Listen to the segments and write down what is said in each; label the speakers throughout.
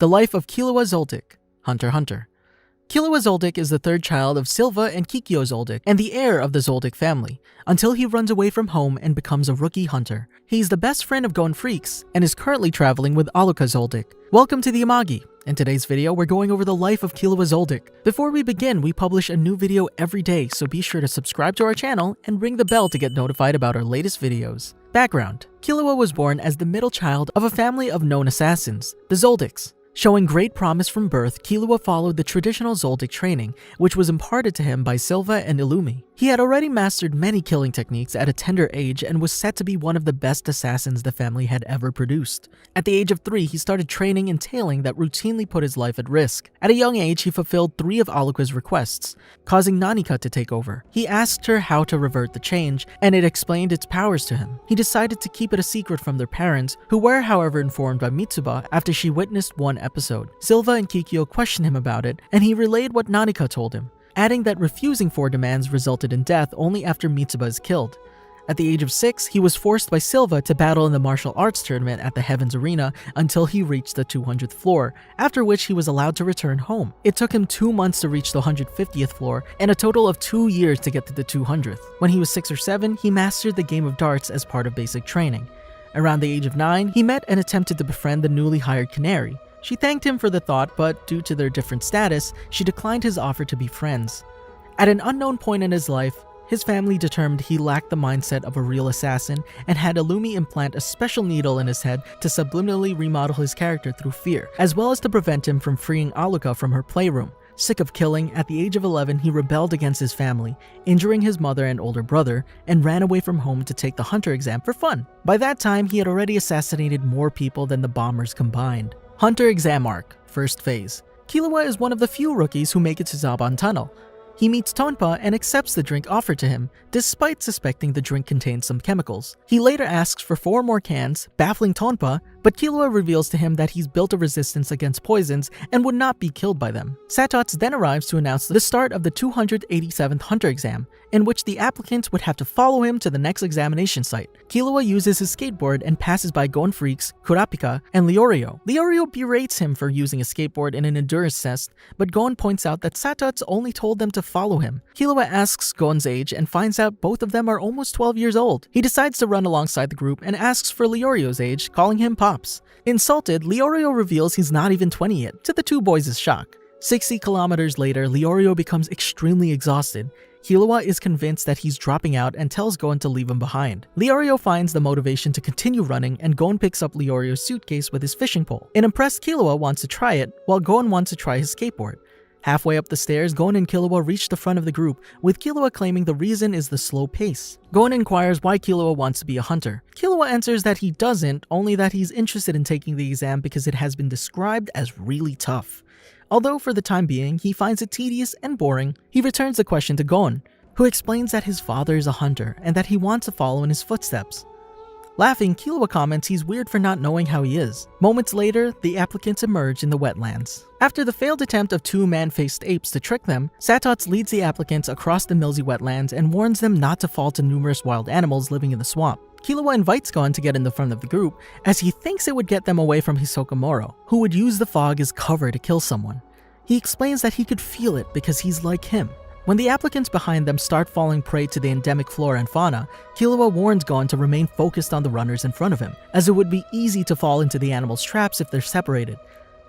Speaker 1: The life of Killua Zoldyck, Hunter x Hunter. Killua Zoldyck is the third child of Silva and Kikyo Zoldyck and the heir of the Zoldyck family, until he runs away from home and becomes a rookie hunter. He's the best friend of Gon Freecss and is currently traveling with Alluka Zoldyck. Welcome to the Amagi. In today's video, we're going over the life of Killua Zoldyck. Before we begin, we publish a new video every day, so be sure to subscribe to our channel and ring the bell to get notified about our latest videos. Background: Killua was born as the middle child of a family of known assassins, the Zoldicks. Showing great promise from birth, Killua followed the traditional Zoldyck training, which was imparted to him by Silva and Illumi. He had already mastered many killing techniques at a tender age and was set to be one of the best assassins the family had ever produced. At the age of 3, he started training in tailing that routinely put his life at risk. At a young age, he fulfilled 3 of Alluka's requests, causing Nanika to take over. He asked her how to revert the change, and it explained its powers to him. He decided to keep it a secret from their parents, who were however informed by Mitsuba after she witnessed one episode. Silva and Kikyo questioned him about it, and he relayed what Nanika told him, adding that refusing 4 demands resulted in death only after Mitsuba is killed. At the age of 6, he was forced by Silva to battle in the martial arts tournament at the Heavens Arena until he reached the 200th floor, after which he was allowed to return home. It took him 2 months to reach the 150th floor and a total of 2 years to get to the 200th. When he was 6 or 7, he mastered the game of darts as part of basic training. Around the age of 9, he met and attempted to befriend the newly hired Canary. She thanked him for the thought, but due to their different status, she declined his offer to be friends. At an unknown point in his life, his family determined he lacked the mindset of a real assassin and had Illumi implant a special needle in his head to subliminally remodel his character through fear, as well as to prevent him from freeing Alluka from her playroom. Sick of killing, at the age of 11 he rebelled against his family, injuring his mother and older brother, and ran away from home to take the hunter exam for fun. By that time, he had already assassinated more people than the bombers combined. Hunter Exam Arc, First Phase. Killua is one of the few rookies who make it to Zaban Tunnel. He meets Tonpa and accepts the drink offered to him, despite suspecting the drink contains some chemicals. He later asks for 4 more cans, baffling Tonpa, but Killua reveals to him that he's built a resistance against poisons and would not be killed by them. Satots then arrives to announce the start of the 287th Hunter exam, in which the applicants would have to follow him to the next examination site. Killua uses his skateboard and passes by Gon Freecss, Kurapika, and Leorio. Leorio berates him for using a skateboard in an endurance test, but Gon points out that Satots only told them to follow him. Killua asks Gon's age and finds out both of them are almost 12 years old. He decides to run alongside the group and asks for Leorio's age, calling him Pops. Insulted, Leorio reveals he's not even 20 yet, to the 2 boys' shock. 60 kilometers later, Leorio becomes extremely exhausted. Killua is convinced that he's dropping out and tells Gon to leave him behind. Leorio finds the motivation to continue running, and Gon picks up Leorio's suitcase with his fishing pole. An impressed Killua wants to try it, while Gon wants to try his skateboard. Halfway up the stairs, Gon and Killua reach the front of the group, with Killua claiming the reason is the slow pace. Gon inquires why Killua wants to be a hunter. Killua answers that he doesn't, only that he's interested in taking the exam because it has been described as really tough. Although for the time being, he finds it tedious and boring, he returns the question to Gon, who explains that his father is a hunter and that he wants to follow in his footsteps. Laughing, Killua comments he's weird for not knowing how he is. Moments later, the applicants emerge in the wetlands. After the failed attempt of 2 man-faced apes to trick them, Satots leads the applicants across the Milzy wetlands and warns them not to fall to numerous wild animals living in the swamp. Killua invites Gon to get in the front of the group, as he thinks it would get them away from Hisoka Moro, who would use the fog as cover to kill someone. He explains that he could feel it because he's like him. When the applicants behind them start falling prey to the endemic flora and fauna, Killua warns Gon to remain focused on the runners in front of him, as it would be easy to fall into the animals' traps if they're separated.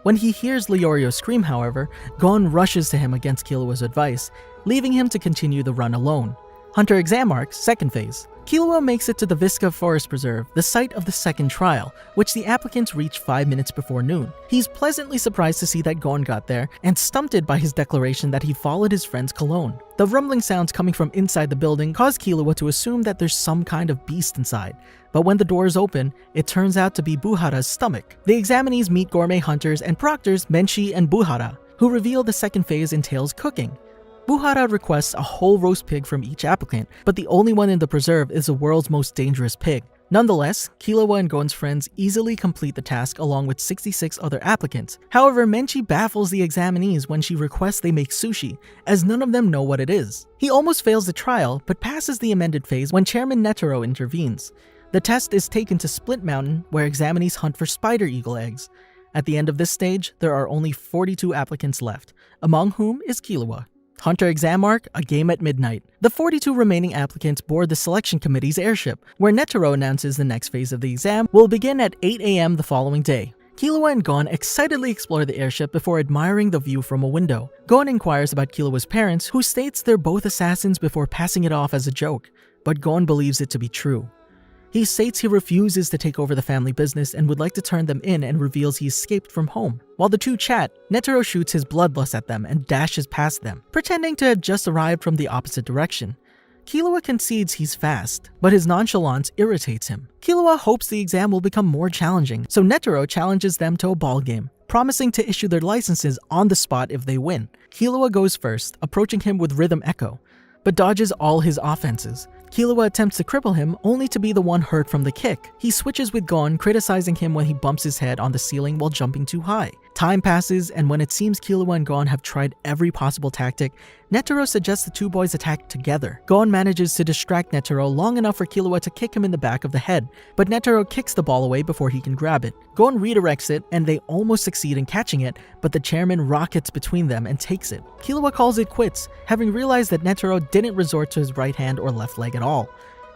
Speaker 1: When he hears Leorio scream, however, Gon rushes to him against Killua's advice, leaving him to continue the run alone. Hunter Exam Arc, Second Phase. Killua makes it to the Visca Forest Preserve, the site of the second trial, which the applicants reach 5 minutes before noon. He's pleasantly surprised to see that Gon got there, and stumped by his declaration that he followed his friend's cologne. The rumbling sounds coming from inside the building cause Killua to assume that there's some kind of beast inside, but when the doors open, it turns out to be Buhara's stomach. The examinees meet gourmet hunters and proctors Menchi and Buhara, who reveal the second phase entails cooking. Buhara requests a whole roast pig from each applicant, but the only one in the preserve is the world's most dangerous pig. Nonetheless, Killua and Gon's friends easily complete the task along with 66 other applicants. However, Menchi baffles the examinees when she requests they make sushi, as none of them know what it is. He almost fails the trial, but passes the amended phase when Chairman Netero intervenes. The test is taken to Split Mountain, where examinees hunt for spider eagle eggs. At the end of this stage, there are only 42 applicants left, among whom is Killua. Hunter Exam Arc, a game at midnight. The 42 remaining applicants board the selection committee's airship, where Netero announces the next phase of the exam will begin at 8 a.m. the following day. Killua and Gon excitedly explore the airship before admiring the view from a window. Gon inquires about Killua's parents, who states they're both assassins before passing it off as a joke, but Gon believes it to be true. He states he refuses to take over the family business and would like to turn them in and reveals he escaped from home. While the two chat, Netero shoots his bloodlust at them and dashes past them, pretending to have just arrived from the opposite direction. Killua concedes he's fast, but his nonchalance irritates him. Killua hopes the exam will become more challenging, so Netero challenges them to a ball game, promising to issue their licenses on the spot if they win. Killua goes first, approaching him with Rhythm Echo, but dodges all his offenses. Killua attempts to cripple him, only to be the one hurt from the kick. He switches with Gon, criticizing him when he bumps his head on the ceiling while jumping too high. Time passes, and when it seems Killua and Gon have tried every possible tactic, Netero suggests the two boys attack together. Gon manages to distract Netero long enough for Killua to kick him in the back of the head, but Netero kicks the ball away before he can grab it. Gon redirects it, and they almost succeed in catching it, but the chairman rockets between them and takes it. Killua calls it quits, having realized that Netero didn't resort to his right hand or left leg at all.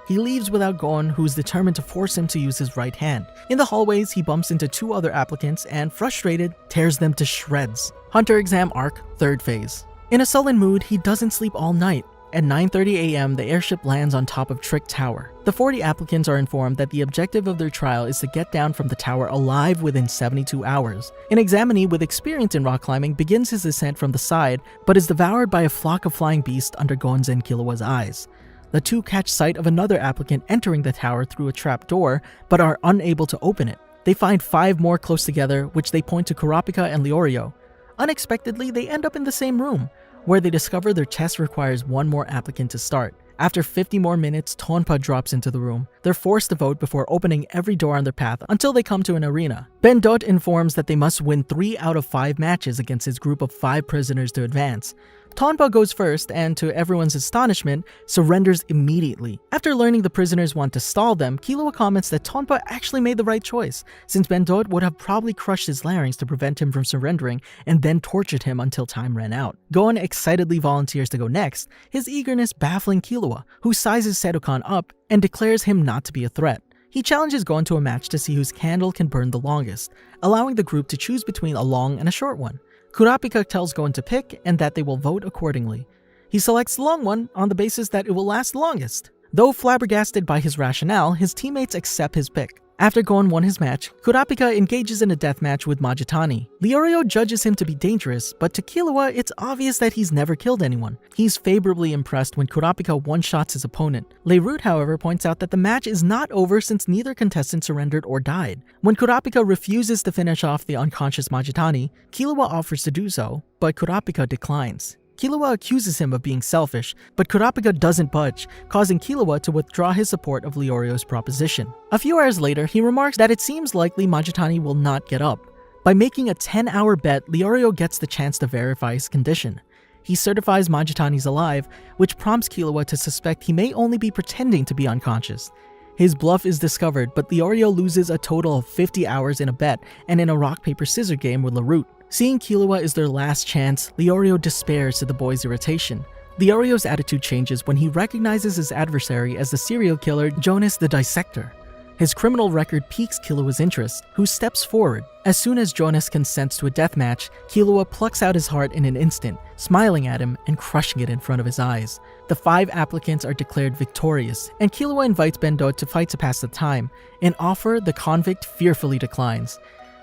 Speaker 1: He leaves without Gon, who's determined to force him to use his right hand. In the hallways, he bumps into two other applicants and, frustrated, tears them to shreds. Hunter Exam Arc, 3rd phase. In a sullen mood, he doesn't sleep all night. At 9:30 a.m., the airship lands on top of Trick Tower. The 40 applicants are informed that the objective of their trial is to get down from the tower alive within 72 hours. An examinee with experience in rock climbing begins his descent from the side, but is devoured by a flock of flying beasts under Gon's and Killua's eyes. The two catch sight of another applicant entering the tower through a trap door, but are unable to open it. They find 5 more close together, which they point to Kurapika and Leorio. Unexpectedly, they end up in the same room, where they discover their test requires 1 more applicant to start. After 50 more minutes, Tonpa drops into the room. They're forced to vote before opening every door on their path until they come to an arena. Ben Dot informs that they must win 3 out of 5 matches against his group of 5 prisoners to advance. Tonpa goes first and, to everyone's astonishment, surrenders immediately. After learning the prisoners want to stall them, Killua comments that Tonpa actually made the right choice, since Ben Dot would have probably crushed his larynx to prevent him from surrendering and then tortured him until time ran out. Gon excitedly volunteers to go next, his eagerness baffling Killua, who sizes Sedokan up and declares him not to be a threat. He challenges Gon to a match to see whose candle can burn the longest, allowing the group to choose between a long and a short one. Kurapika tells Gon to pick and that they will vote accordingly. He selects the long one on the basis that it will last longest. Though flabbergasted by his rationale, his teammates accept his pick. After Gon won his match, Kurapika engages in a deathmatch with Majitani. Leorio judges him to be dangerous, but to Killua, it's obvious that he's never killed anyone. He's favorably impressed when Kurapika one-shots his opponent. Leroot, however, points out that the match is not over since neither contestant surrendered or died. When Kurapika refuses to finish off the unconscious Majitani, Killua offers to do so, but Kurapika declines. Killua accuses him of being selfish, but Kurapika doesn't budge, causing Killua to withdraw his support of Leorio's proposition. A few hours later, he remarks that it seems likely Majitani will not get up. By making a 10-hour bet, Leorio gets the chance to verify his condition. He certifies Majitani's alive, which prompts Killua to suspect he may only be pretending to be unconscious. His bluff is discovered, but Leorio loses a total of 50 hours in a bet and in a rock-paper-scissors game with Leroot. Seeing Killua is their last chance, Leorio despairs to the boys' irritation. Leorio's attitude changes when he recognizes his adversary as the serial killer Jonas the Dissector. His criminal record piques Killua's interest, who steps forward. As soon as Jonas consents to a deathmatch, Killua plucks out his heart in an instant, smiling at him and crushing it in front of his eyes. The 5 applicants are declared victorious, and Killua invites Ben Dot to fight to pass the time, an offer the convict fearfully declines.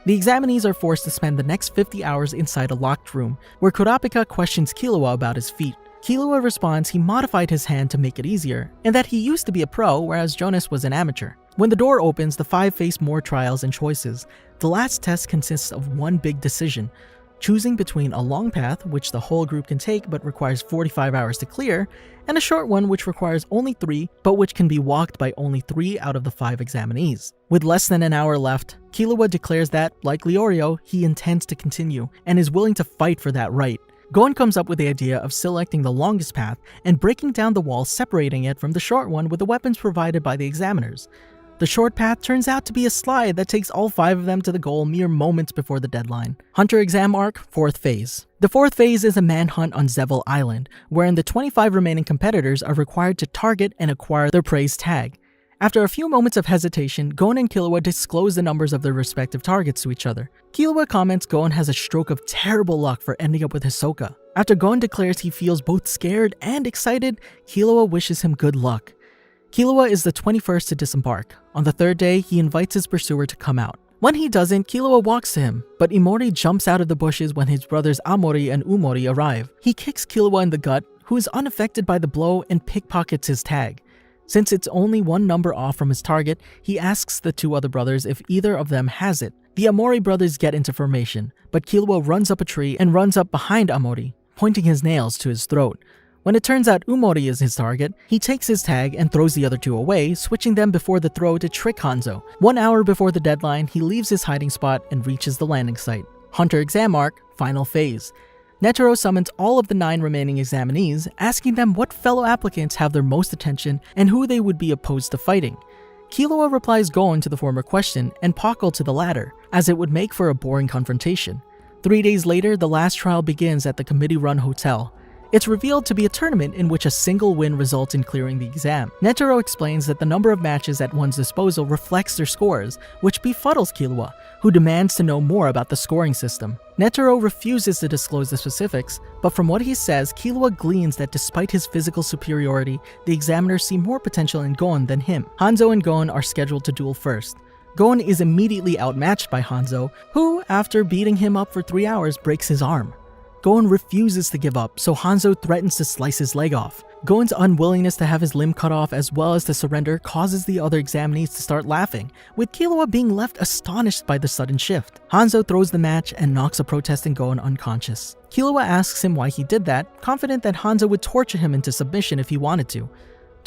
Speaker 1: The examinees are forced to spend the next 50 hours inside a locked room, where Kurapika questions Killua about his feat. Killua responds he modified his hand to make it easier, and that he used to be a pro, whereas Jonas was an amateur. When the door opens, the 5 face more trials and choices. The last test consists of one big decision, choosing between a long path, which the whole group can take but requires 45 hours to clear, and a short one which requires only 3, but which can be walked by only 3 out of the 5 examinees. With less than an hour left, Killua declares that, like Leorio, he intends to continue, and is willing to fight for that right. Gon comes up with the idea of selecting the longest path and breaking down the wall separating it from the short one with the weapons provided by the examiners. The short path turns out to be a slide that takes all 5 of them to the goal mere moments before the deadline. Hunter Exam Arc, 4th Phase. The 4th phase is a manhunt on Zevil Island, wherein the 25 remaining competitors are required to target and acquire their prey's tag. After a few moments of hesitation, Gon and Killua disclose the numbers of their respective targets to each other. Killua comments Gon has a stroke of terrible luck for ending up with Hisoka. After Gon declares he feels both scared and excited, Killua wishes him good luck. Killua is the 21st to disembark. On the 3rd day, he invites his pursuer to come out. When he doesn't, Killua walks to him, but Imori jumps out of the bushes when his brothers Amori and Umori arrive. He kicks Killua in the gut, who is unaffected by the blow, and pickpockets his tag. Since it's only 1 number off from his target, he asks the 2 other brothers if either of them has it. The Amori brothers get into formation, but Killua runs up a tree and runs up behind Amori, pointing his nails to his throat. When it turns out Umori is his target, he takes his tag and throws the other 2 away, switching them before the throw to trick Hanzo. 1 hour before the deadline, he leaves his hiding spot and reaches the landing site. Hunter Exam Arc, Final Phase. Netero summons all of the 9 remaining examinees, asking them what fellow applicants have their most attention and who they would be opposed to fighting. Killua replies Gon to the former question and Pakal to the latter, as it would make for a boring confrontation. 3 days later, the last trial begins at the committee-run hotel. It's revealed to be a tournament in which a single win results in clearing the exam. Netero explains that the number of matches at one's disposal reflects their scores, which befuddles Killua, who demands to know more about the scoring system. Netero refuses to disclose the specifics, but from what he says, Killua gleans that despite his physical superiority, the examiners see more potential in Gon than him. Hanzo and Gon are scheduled to duel first. Gon is immediately outmatched by Hanzo, who, after beating him up for 3 hours, breaks his arm. Gon refuses to give up, so Hanzo threatens to slice his leg off. Gon's unwillingness to have his limb cut off as well as to surrender causes the other examinees to start laughing, with Killua being left astonished by the sudden shift. Hanzo throws the match and knocks a protesting Gon unconscious. Killua asks him why he did that, confident that Hanzo would torture him into submission if he wanted to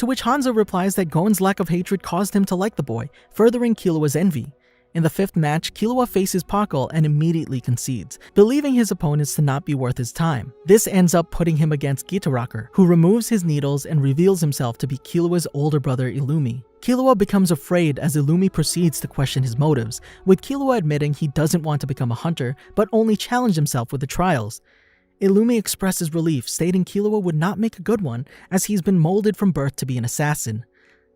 Speaker 1: which Hanzo replies that Gon's lack of hatred caused him to like the boy, furthering Killua's envy. In the 5th match, Killua faces Pakal and immediately concedes, believing his opponents to not be worth his time. This ends up putting him against Gitaraker, who removes his needles and reveals himself to be Killua's older brother Illumi. Killua becomes afraid as Illumi proceeds to question his motives, with Killua admitting he doesn't want to become a hunter, but only challenge himself with the trials. Illumi expresses relief, stating Killua would not make a good one, as he's been molded from birth to be an assassin.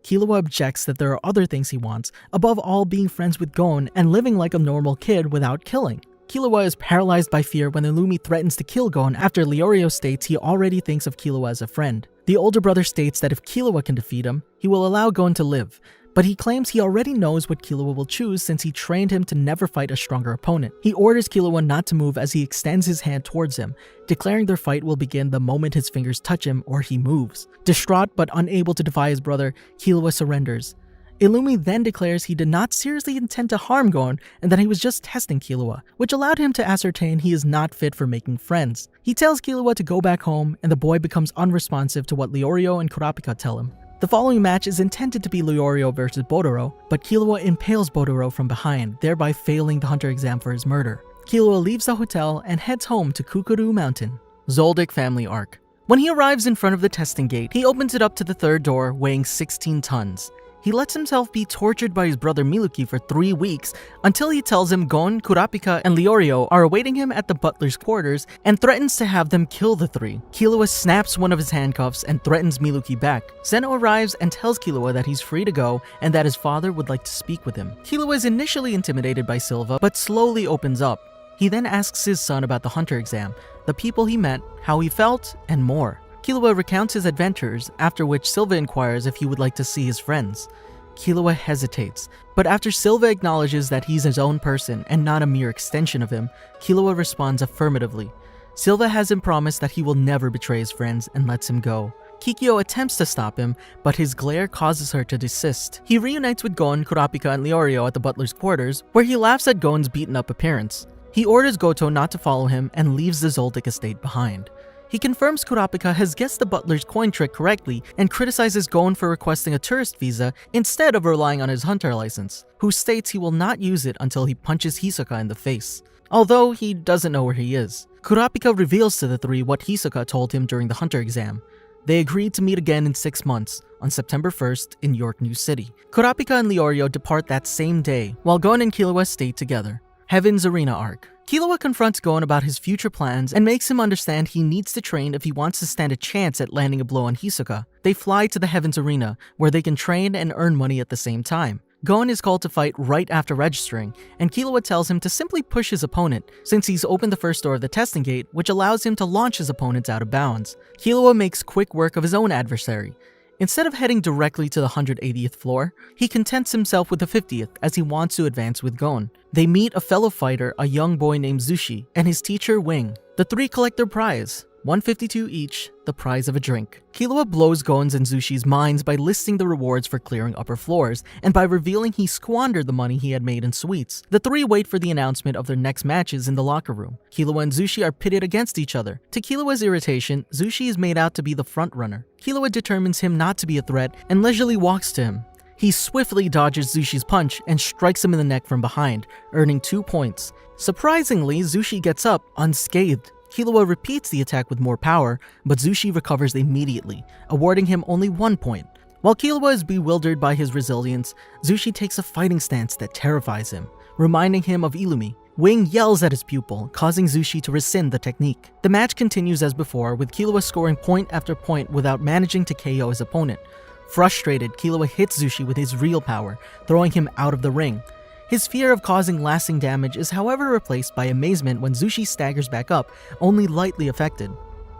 Speaker 1: Killua objects that there are other things he wants, above all being friends with Gon and living like a normal kid without killing. Killua is paralyzed by fear when Illumi threatens to kill Gon after Leorio states he already thinks of Killua as a friend. The older brother states that if Killua can defeat him, he will allow Gon to live, but he claims he already knows what Killua will choose since he trained him to never fight a stronger opponent. He orders Killua not to move as he extends his hand towards him, declaring their fight will begin the moment his fingers touch him or he moves. Distraught but unable to defy his brother, Killua surrenders. Illumi then declares he did not seriously intend to harm Gon and that he was just testing Killua, which allowed him to ascertain he is not fit for making friends. He tells Killua to go back home and the boy becomes unresponsive to what Leorio and Kurapika tell him. The following match is intended to be Leorio versus Bodoro, but Killua impales Bodoro from behind, thereby failing the hunter exam for his murder. Killua leaves the hotel and heads home to Kukuru Mountain. Zoldyck Family Arc. When he arrives in front of the testing gate, he opens it up to the 3rd door, weighing 16 tons. He lets himself be tortured by his brother Miluki for 3 weeks until he tells him Gon, Kurapika, and Leorio are awaiting him at the butler's quarters and threatens to have them kill the 3. Killua snaps one of his handcuffs and threatens Miluki back. Zeno arrives and tells Killua that he's free to go and that his father would like to speak with him. Killua is initially intimidated by Silva, but slowly opens up. He then asks his son about the hunter exam, the people he met, how he felt, and more. Killua recounts his adventures, after which Silva inquires if he would like to see his friends. Killua hesitates, but after Silva acknowledges that he's his own person and not a mere extension of him, Killua responds affirmatively. Silva has him promise that he will never betray his friends and lets him go. Kikyo attempts to stop him, but his glare causes her to desist. He reunites with Gon, Kurapika, and Leorio at the butler's quarters, where he laughs at Gon's beaten-up appearance. He orders Goto not to follow him and leaves the Zoldyck estate behind. He confirms Kurapika has guessed the butler's coin trick correctly and criticizes Gon for requesting a tourist visa instead of relying on his hunter license, who states he will not use it until he punches Hisoka in the face, although he doesn't know where he is. Kurapika reveals to the 3 what Hisoka told him during the hunter exam. They agreed to meet again in 6 months, on September 1st in Yorknew City. Kurapika and Leorio depart that same day, while Gon and Killua stay together. Heaven's Arena Arc. Killua confronts Gon about his future plans and makes him understand he needs to train if he wants to stand a chance at landing a blow on Hisoka. They fly to the Heaven's Arena, where they can train and earn money at the same time. Gon is called to fight right after registering, and Killua tells him to simply push his opponent, since he's opened the first door of the testing gate, which allows him to launch his opponents out of bounds. Killua makes quick work of his own adversary. Instead of heading directly to the 180th floor, he contents himself with the 50th as he wants to advance with Gon. They meet a fellow fighter, a young boy named Zushi, and his teacher Wing. The three collect their prize, 152 each, the prize of a drink. Killua blows Gon's and Zushi's minds by listing the rewards for clearing upper floors, and by revealing he squandered the money he had made in sweets. The three wait for the announcement of their next matches in the locker room. Killua and Zushi are pitted against each other. To Killua's irritation, Zushi is made out to be the front runner. Killua determines him not to be a threat and leisurely walks to him. He swiftly dodges Zushi's punch and strikes him in the neck from behind, earning 2 points. Surprisingly, Zushi gets up unscathed. Killua repeats the attack with more power, but Zushi recovers immediately, awarding him only 1 point. While Killua is bewildered by his resilience, Zushi takes a fighting stance that terrifies him, reminding him of Illumi. Wing yells at his pupil, causing Zushi to rescind the technique. The match continues as before, with Killua scoring point after point without managing to KO his opponent. Frustrated, Killua hits Zushi with his real power, throwing him out of the ring. His fear of causing lasting damage is however replaced by amazement when Zushi staggers back up, only lightly affected.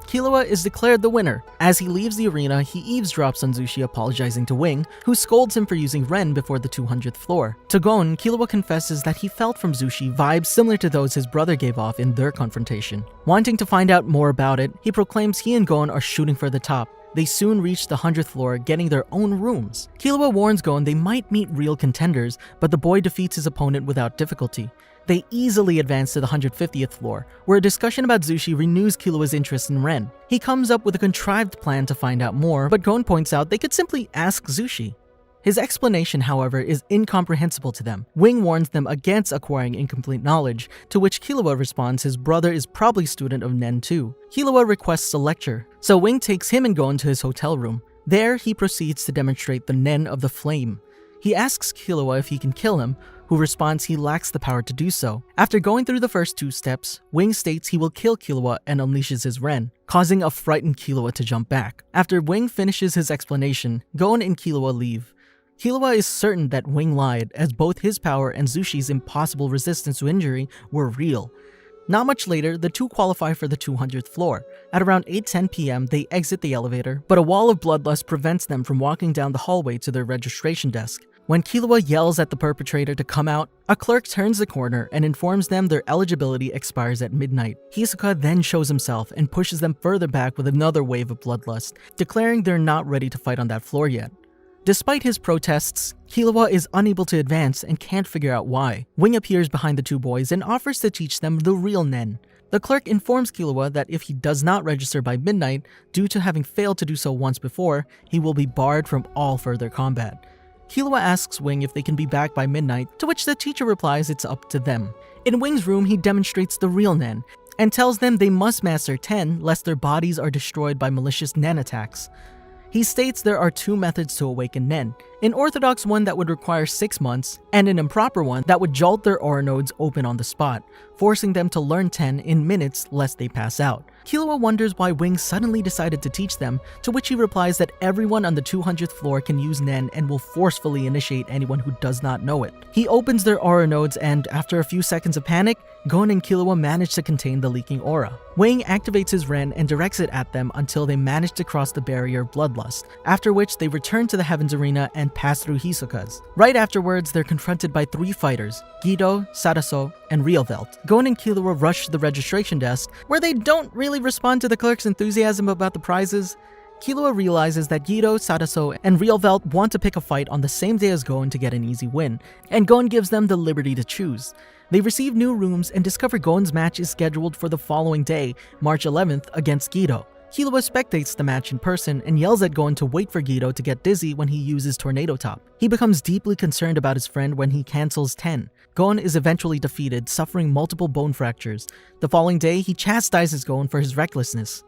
Speaker 1: Killua is declared the winner. As he leaves the arena, he eavesdrops on Zushi apologizing to Wing, who scolds him for using Ren before the 200th floor. To Gon, Killua confesses that he felt from Zushi vibes similar to those his brother gave off in their confrontation. Wanting to find out more about it, he proclaims he and Gon are shooting for the top. They soon reach the 100th floor, getting their own rooms. Killua warns Gon they might meet real contenders, but the boy defeats his opponent without difficulty. They easily advance to the 150th floor, where a discussion about Zushi renews Killua's interest in Ren. He comes up with a contrived plan to find out more, but Gon points out they could simply ask Zushi. His explanation, however, is incomprehensible to them. Wing warns them against acquiring incomplete knowledge, to which Killua responds his brother is probably a student of Nen too. Killua requests a lecture, so Wing takes him and Gon to his hotel room. There, he proceeds to demonstrate the Nen of the Flame. He asks Killua if he can kill him, who responds he lacks the power to do so. After going through the first 2 steps, Wing states he will kill Killua and unleashes his Ren, causing a frightened Killua to jump back. After Wing finishes his explanation, Gon and Killua leave. Killua is certain that Wing lied, as both his power and Zushi's impossible resistance to injury were real. Not much later, the two qualify for the 200th floor. At around 8:10 p.m., they exit the elevator, but a wall of bloodlust prevents them from walking down the hallway to their registration desk. When Killua yells at the perpetrator to come out, a clerk turns the corner and informs them their eligibility expires at midnight. Hisoka then shows himself and pushes them further back with another wave of bloodlust, declaring they're not ready to fight on that floor yet. Despite his protests, Killua is unable to advance and can't figure out why. Wing appears behind the two boys and offers to teach them the real Nen. The clerk informs Killua that if he does not register by midnight, due to having failed to do so once before, he will be barred from all further combat. Killua asks Wing if they can be back by midnight, to which the teacher replies it's up to them. In Wing's room, he demonstrates the real Nen, and tells them they must master 10 lest their bodies are destroyed by malicious Nen attacks. He states there are 2 methods to awaken Nen, an orthodox one that would require 6 months, and an improper one that would jolt their aura nodes open on the spot, forcing them to learn 10 in minutes lest they pass out. Killua wonders why Wing suddenly decided to teach them, to which he replies that everyone on the 200th floor can use Nen and will forcefully initiate anyone who does not know it. He opens their aura nodes and, after a few seconds of panic, Gon and Killua manage to contain the leaking aura. Wing activates his Ren and directs it at them until they manage to cross the barrier of bloodlust, after which they return to the Heaven's Arena and pass through Hisoka's. Right afterwards, they're confronted by 3 fighters, Guido, Sadaso, and Realvelt. Gon and Killua rush to the registration desk, where they don't really respond to the clerk's enthusiasm about the prizes. Killua realizes that Guido, Sadaso, and Realvelt want to pick a fight on the same day as Gon to get an easy win, and Gon gives them the liberty to choose. They receive new rooms and discover Gon's match is scheduled for the following day, March 11th, against Guido. Killua spectates the match in person and yells at Gon to wait for Guido to get dizzy when he uses Tornado Top. He becomes deeply concerned about his friend when he cancels 10. Gon is eventually defeated, suffering multiple bone fractures. The following day, he chastises Gon for his recklessness.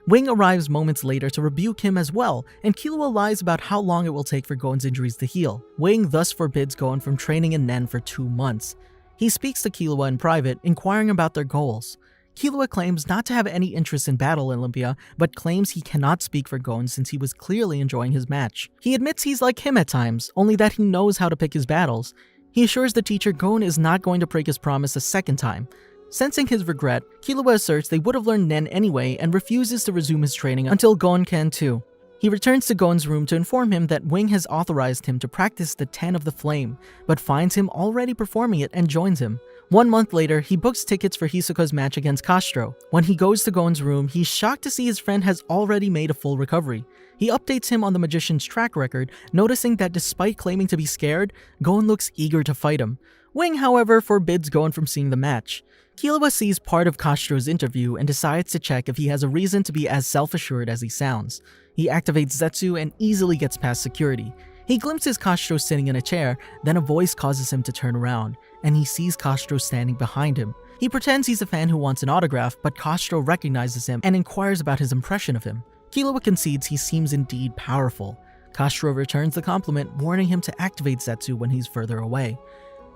Speaker 1: Wing arrives moments later to rebuke him as well, and Killua lies about how long it will take for Gon's injuries to heal. Wing thus forbids Gon from training in Nen for 2 months. He speaks to Killua in private, inquiring about their goals. Killua claims not to have any interest in Battle Olympia, but claims he cannot speak for Gon since he was clearly enjoying his match. He admits he's like him at times, only that he knows how to pick his battles. He assures the teacher Gon is not going to break his promise a second time. Sensing his regret, Killua asserts they would have learned Nen anyway and refuses to resume his training until Gon can too. He returns to Gon's room to inform him that Wing has authorized him to practice the 10 of the Flame, but finds him already performing it and joins him. 1 month later, he books tickets for Hisoka's match against Castro. When he goes to Gon's room, he's shocked to see his friend has already made a full recovery. He updates him on the magician's track record, noticing that despite claiming to be scared, Gon looks eager to fight him. Wing, however, forbids Gon from seeing the match. Killua sees part of Castro's interview and decides to check if he has a reason to be as self-assured as he sounds. He activates Zetsu and easily gets past security. He glimpses Castro sitting in a chair, then a voice causes him to turn around, and he sees Castro standing behind him. He pretends he's a fan who wants an autograph, but Castro recognizes him and inquires about his impression of him. Killua concedes he seems indeed powerful. Castro returns the compliment, warning him to activate Zetsu when he's further away.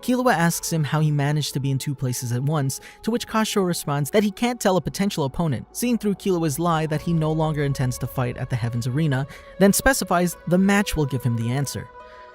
Speaker 1: Killua asks him how he managed to be in 2 places at once, to which Castro responds that he can't tell a potential opponent, seeing through Killua's lie that he no longer intends to fight at the Heavens Arena, then specifies the match will give him the answer.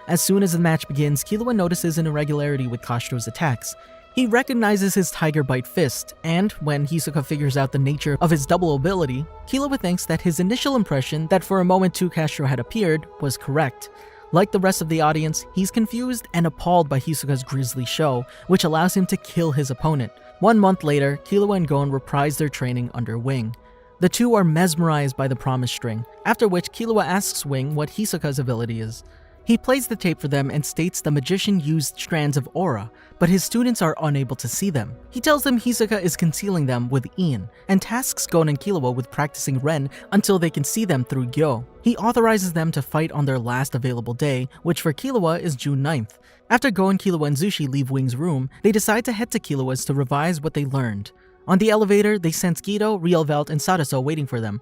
Speaker 1: As soon as the match begins, Killua notices an irregularity with Castro's attacks. He recognizes his Tiger Bite fist, and when Hisoka figures out the nature of his double ability, Killua thinks that his initial impression that for a moment 2 Castro had appeared was correct. Like the rest of the audience, he's confused and appalled by Hisoka's grisly show, which allows him to kill his opponent. 1 month later, Killua and Gon reprise their training under Wing. The two are mesmerized by the promise string, after which Killua asks Wing what Hisoka's ability is. He plays the tape for them and states the magician used strands of aura, but his students are unable to see them. He tells them Hisoka is concealing them with Ian, and tasks Gon and Killua with practicing Ren until they can see them through Gyo. He authorizes them to fight on their last available day, which for Killua is June 9th. After Gon, Killua, and Zushi leave Wing's room, they decide to head to Killua's to revise what they learned. On the elevator, they sense Guido, Rielvelt, and Sadaso waiting for them.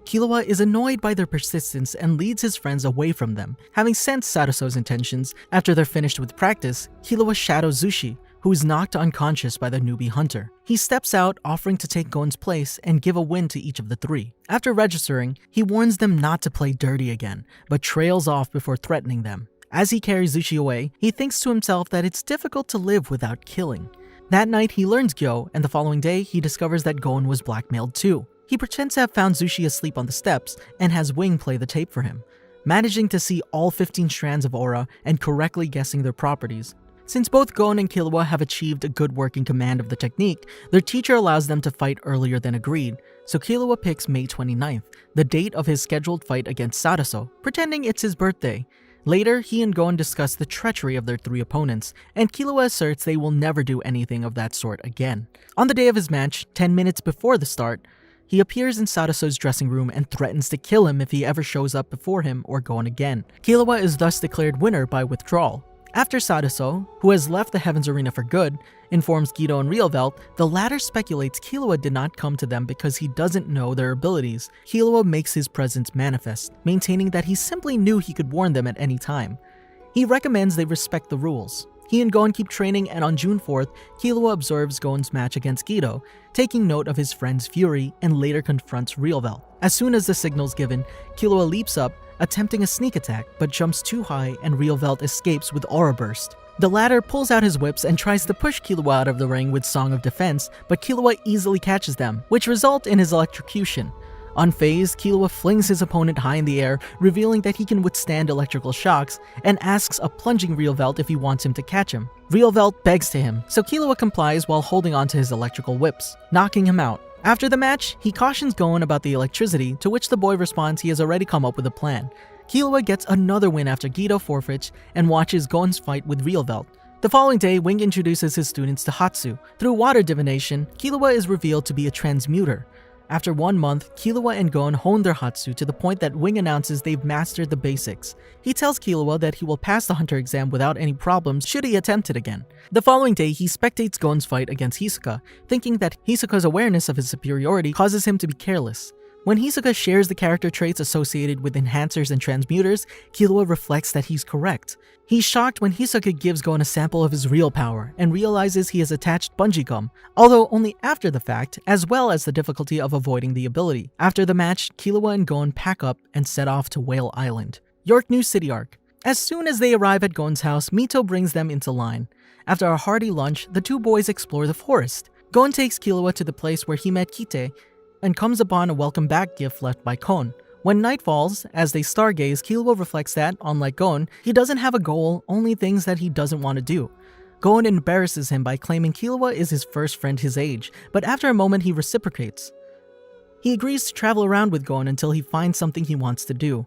Speaker 1: Killua is annoyed by their persistence and leads his friends away from them. Having sensed Sadaso's intentions, after they're finished with practice, Killua shadows Zushi, who is knocked unconscious by the newbie hunter. He steps out, offering to take Gon's place and give a win to each of the 3. After registering, he warns them not to play dirty again, but trails off before threatening them. As he carries Zushi away, he thinks to himself that it's difficult to live without killing. That night, he learns Gyo, and the following day, he discovers that Gon was blackmailed too. He pretends to have found Zushi asleep on the steps and has Wing play the tape for him, managing to see all 15 strands of aura and correctly guessing their properties. Since both Gon and Killua have achieved a good working command of the technique, their teacher allows them to fight earlier than agreed, so Killua picks May 29th, the date of his scheduled fight against Sadaso, pretending it's his birthday. Later, he and Gon discuss the treachery of their 3 opponents, and Killua asserts they will never do anything of that sort again. On the day of his match, 10 minutes before the start, he appears in Sadaso's dressing room and threatens to kill him if he ever shows up before him or Gon again. Killua is thus declared winner by withdrawal. After Sadaso, who has left the Heavens Arena for good, informs Guido and Rielvelt, the latter speculates Killua did not come to them because he doesn't know their abilities. Killua makes his presence manifest, maintaining that he simply knew he could warn them at any time. He recommends they respect the rules. He and Gon keep training, and on June 4th, Killua observes Gon's match against Guido, taking note of his friend's fury, and later confronts Rielvelt. As soon as the signal's given, Killua leaps up, attempting a sneak attack, but jumps too high and Rielvelt escapes with Aura Burst. The latter pulls out his whips and tries to push Killua out of the ring with Song of Defense, but Killua easily catches them, which result in his electrocution. Unfazed, Killua flings his opponent high in the air, revealing that he can withstand electrical shocks, and asks a plunging Rielvelt if he wants him to catch him. Rielvelt begs to him, so Killua complies while holding onto his electrical whips, knocking him out. After the match, he cautions Gon about the electricity, to which the boy responds he has already come up with a plan. Killua gets another win after Guido forfeits and watches Gon's fight with Rielvelt. The following day, Wing introduces his students to Hatsu. Through water divination, Killua is revealed to be a transmuter. After 1 month, Killua and Gon hone their Hatsu to the point that Wing announces they've mastered the basics. He tells Killua that he will pass the hunter exam without any problems should he attempt it again. The following day, he spectates Gon's fight against Hisoka, thinking that Hisoka's awareness of his superiority causes him to be careless. When Hisoka shares the character traits associated with enhancers and transmuters, Killua reflects that he's correct. He's shocked when Hisoka gives Gon a sample of his real power and realizes he has attached bungee gum, although only after the fact, as well as the difficulty of avoiding the ability. After the match, Killua and Gon pack up and set off to Whale Island. Yorknew City Arc. As soon as they arrive at Gon's house, Mito brings them into line. After a hearty lunch, the two boys explore the forest. Gon takes Killua to the place where he met Kite, and comes upon a welcome back gift left by Kon. When night falls, as they stargaze, Killua reflects that, unlike Gon, he doesn't have a goal, only things that he doesn't want to do. Gon embarrasses him by claiming Killua is his first friend his age, but after a moment he reciprocates. He agrees to travel around with Gon until he finds something he wants to do.